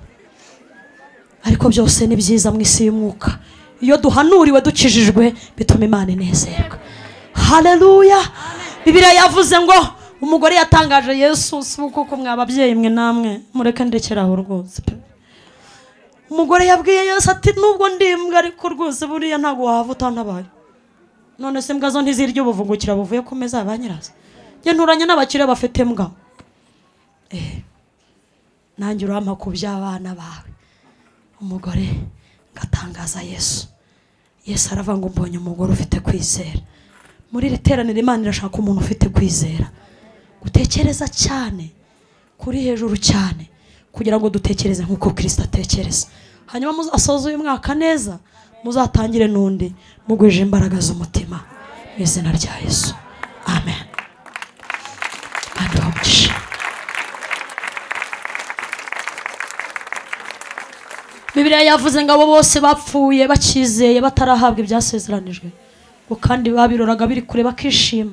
ariko byose ni byiza mu isi y'umwuka iyo duhanuriwe dukijijwe bituma Imana inezerwa. Haleluya. Bibiliya yavuze ngo umugore yatangaje Yesu kuko mwababyeyi mwe namwe mureke ndekeraho rwose. Umugore yabwiye Yesu ati nubwo ndimbwa ariko rwose buriya ntago wava utantabaye. None se mbwa zo ntizirya ubuvungukira buvuye ku meza abanyiraza. Nge nturanye n'abakire bafite mbwa. Nanjye urampa ku by'abana bawe. Umugore ngatangaza Yesu. Yesu aravuga ngo mbonye umugore ufite kwizera. Muri iri teraniro Imana irashaka umuntu ufite kwizera. Gutekereza cyane kuri hejuru cyane kugira ngo dutekereze nkuko Kristo atekereza. Hanyuma muzasoza uyu mwaka neza, muzatangire nundi mugwije imbaraga z'umutima mu izina rya Yesu. Amen. Amen. Bibiliya yavuze ngo abo bose bapfuye bakizeye batarahabwa ibyasezeranijwe ngo kandi babiroraga biri kure bakishima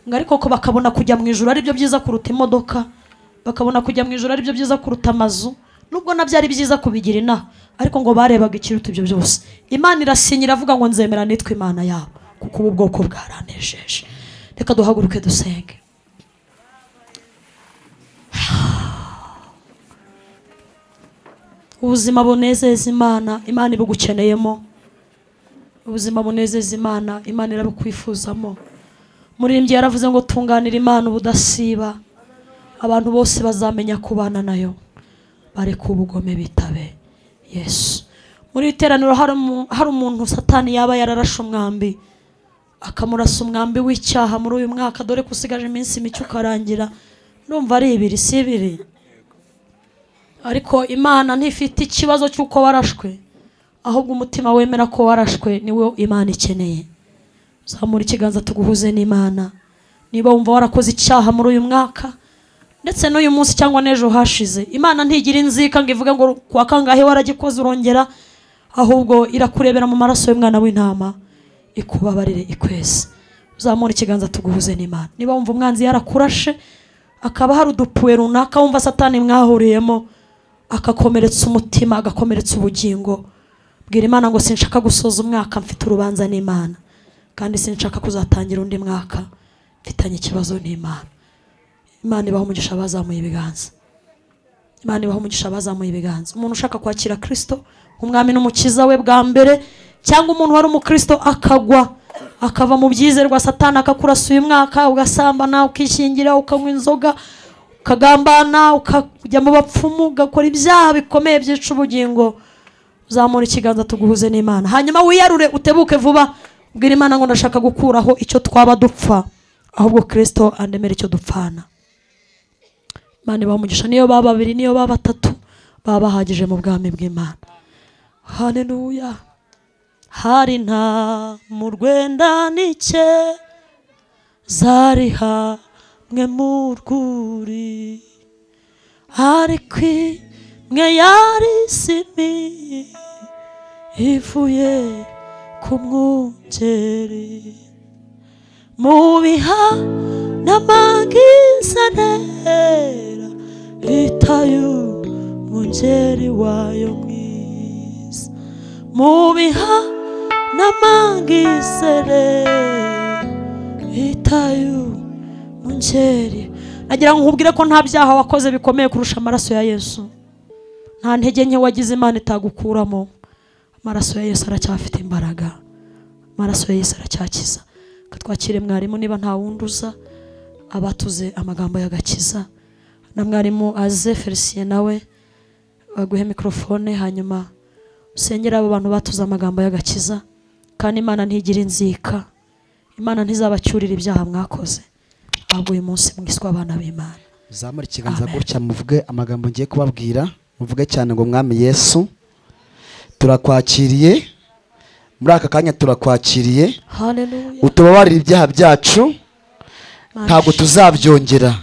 ngo ariko ko bakabona kujya mu ijuru ari byo byiza kuruta imodoka, bakabona kujya mu ijuru ari byo byiza kuruta amazu, nubwo nabyo ari byiza kubigira inaha, ariko ngo barebaga ikiruta ibyo byose. Imana irasinyira avuga ngo nzemera nitwe Imana yabo kuko ubu bwoko bwaranejeje. Reka duhaguruke dusenge. Ubuzima bunezeza Imana, Imana ibugukeneyemo. Ubuzima bunezeza Imana, Imana irabukwifuzamo. Muririmbyi yaravuze ngo tunganira Imana ubudasiba, abantu bose bazamenya kubana nayo bareka ubugome bitabe Yesu. Muri iteraniro hari umuntu Satani yaba yararashe umwambi akamurasa umwambi w'icyaha muri uyu mwaka, dore kusigaje iminsi mike ukarangira. Ndumva ari 2 si 2. Ariko Imana ntifite ikibazo cy'uko warashwe, ahubwo umutima wemera ko warashwe niwe Imana ikeneye. Zamura ikiganza tuguhuze n'Imana. Niba wumva warakoze icyaha muri uyu mwaka ndetse n'uyu munsi cyangwa n'ejo hashize, Imana ntigira inzika ngo ivuge ngo kwa kangahe waragikoze urongera, ahubwo irakurebera mu maraso y'umwana w'intama ikubabarire ikwese. Zamura ikiganza tuguhuze n'Imana. Niba wumva umwanzi yarakurashe akaba hari udupuwe runaka wumva Satani mwahuriyemo akakomeretsa umutima agakomeretsa ubugingo, bwira Imana ngo sinshaka gusoza umwaka mfite urubanza n'Imana, kandi sinshaka kuzatangira undi mwaka mfitanye ikibazo n'Imana. Imana ibaho umugisha bazamuye ibiganza. Imana ibaho umugisha bazamuye ibiganza. Umuntu ushaka kwakira Kristo umwami n'umukiza we bwa mbere, cyangwa umuntu wari umukristo akagwa akava mu byizerwa Satani akakurasa uyu mwaka, ugasambana, ukishingira, ukanywa inzoga, ukagambana, ukajya mu bapfumu, ugakora ibyaha bikomeye byica ubugingo, uzamura ikiganza tuguhuze n'Imana. Hanyuma wiyarure utebuke vuba, ubwira Imana ngo ndashaka gukuraho icyo twaba dupfa, ahubwo Kristo andemera icyo dupfana. Imana ibaho umugisha. Niyo baba 2 niyo baba 3 baba bahagije mu bwami bw'Imana. Haleluya. Hari nta mu Rwenda nike zari hamwe mu rwuri, ariko imwe yari simi ivuye ku mwungeri, mu biha n'amagizanera itayu mwungeri wayo mwiza, mu biha n'amagizere itayu mwungeri. Nagira ngo nkubwire ko nta byaha wakoze bikomeye kurusha amaraso ya Yesu. Nta ntege nke wagize Imana itagukuramo. Amaraso ya Yesu aracyafite imbaraga. Amaraso ya Yesu aracyakiza. Katwakire mwarimu niba nta wunduza abatuze amagambo y'agakiza. Na mwarimu aze Felicien nawe baguhe mikrofone, hanyuma usengera abo bantu batuze amagambo y'agakiza. Kandi Imana ntigira inzika. Imana ntizabacyurira ibyaha mwakoze, ahubwo uyu munsi mwiswa abana b'Imana. Zamura ikiganza gutya muvuge amagambo ngiye kubabwira, muvuge cyane ngo mwami Yesu turakwakiriye muri aka kanya, turakwakiriye. Haleluya. Utubabarire ibyaha byacu, ntabwo tuzabyongera.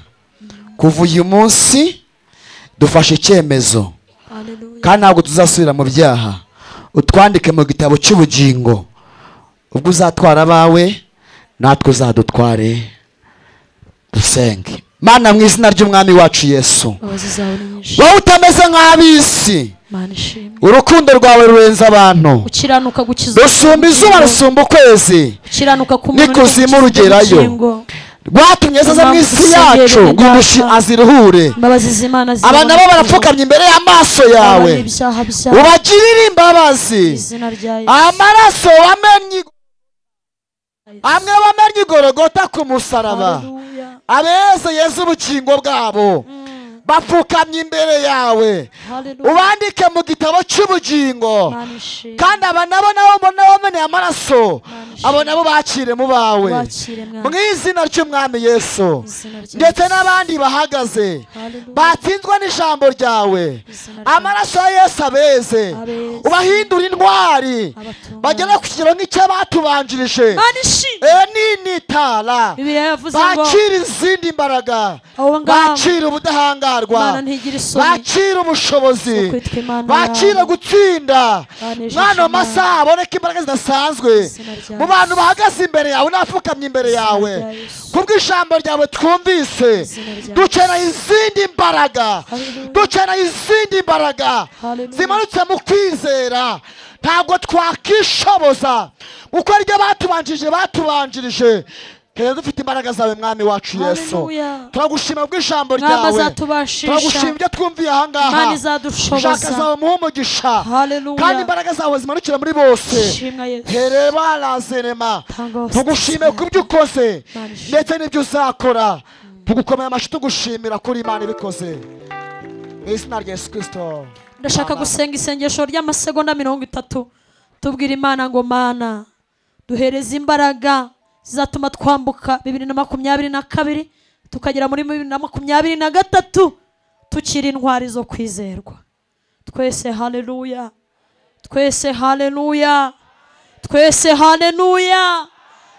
Kuva uyu munsi dufashe icyemezo kandi ntabwo tuzasubira mu byaha. Utwandike mu gitabo cy'ubugingo, ubwo uzatwara abawe natwe uzadutware. Dusenge. Mana mu izina ry'umwami wacu Yesu, wowe utameze nk'ab'isi, urukundo rwawe rurenze abantu, rusumba izuba rusumba ukwezi, n'ikuzimu rugerayo, rwatumye aza mu isi yacu ngo indushyi aziruhure. aba nabo barapfukamye imbere y'amaso yawe, ubagirire imbabazi. Amaraso wamennye, amwe wamennye igorogota ku musaraba, abeza Yesu ubugingo bwabo bapfukamye imbere yawe, ubandike mu gitabo cy'ubugingo. kandi aba nabo bameneye amaraso, abo nabo bakire mu bawe mu izina ry'umwami Yesu. ndetse n'abandi bahagaze batsinzwe n'ijambo ryawe, amaraso ya Yesu abeze, ubahindura intwari, bagere ku kigero nk'icy'abatubanjirije. n'itara bakira izindi mbaraga, bakira ubudahangarwa, bakira ubushobozi, bakira gutsinda. mwana w'amasaha haboneka imbaraga zidasanzwe mu bantu bahagaze imbere yawe n'abapfukamye imbere yawe. kubw'ijambo ryawe twumvise, dukeneye izindi mbaraga, dukeneye izindi mbaraga zimanutse mu kwizera. ntabwo twakishoboza kuko aribyo batubanjirije. Kera dufite imbaraga zawe mwami wacu Yesu. turagushima bw'ijambo ryawe, turagushima ibyo twumviye aha ngaha. ushaka zawe muhe umugisha, kandi imbaraga zawe zimanukira muri bose. hereba lazerema, tugushime ku byo ukoze ndetse n'ibyo uzakora. tugukomeye amashyi tugushimira kuri Imana ibikoze mu izina rya Yesu Kristo. ndashaka gusenga isengesho ry'amasegonda 30 tubwira Imana ngo Mana duhereze imbaraga zizatuma twambuka 2022 tukagera muri 2023 tukiri intwari zo kwizerwa. twese haleluya, twese haleluya, twese haleluya.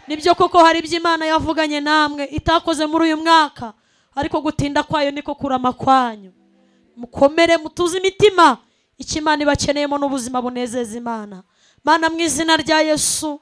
nibyo koko hari ibyo Imana yavuganye namwe itakoze muri uyu mwaka, ariko gutinda kwayo niko kurama kwanyu. mukomere mutuze imitima, icyo Imana ibakeneyemo n'ubuzima bunezeza Imana. Mana mu izina rya Yesu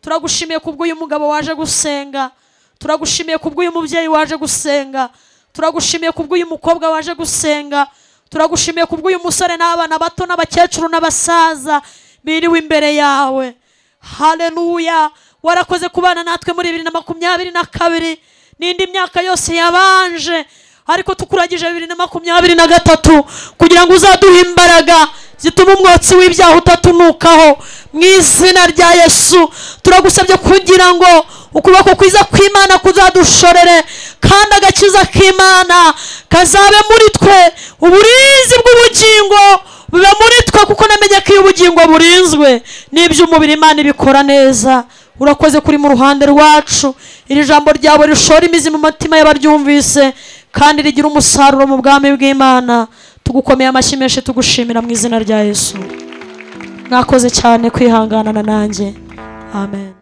turagushimiye kubw'uyu mugabo waje gusenga, turagushimiye kubw'uyu mubyeyi waje gusenga, turagushimiye kubw'uyu mukobwa waje gusenga, turagushimiye kubw'uyu musore n'abana bato n'abakecuru n'abasaza biriwe imbere yawe. Haleluya, warakoze kubana natwe muri 2022 n'indi myaka yose yabanje, ariko tukuragije 2023 kugira ngo uzaduhe imbaraga zituma umwotsi w'ibyaha utatunukaho. mu izina rya Yesu turagusabye kugira ngo ukuboko kwiza kw'Imana kuzadushorere, kandi agakiza k'Imana kazabe muri twe, uburinzi bw'ubugingo bube muri twe, kuko namenye ko iyo ubugingo burinzwe n'iby'umubiri Imana ibikora neza. urakoze kuri mu ruhande rwacu, iri jambo ryawe rishora imizi mu matima y'abaryumvise kandi rigira umusaruro mu bwami bw'Imana. tugukomeye amashyi menshi tugushimira mu izina rya Yesu. mwakoze cyane kwihanganana nanjye. Amen.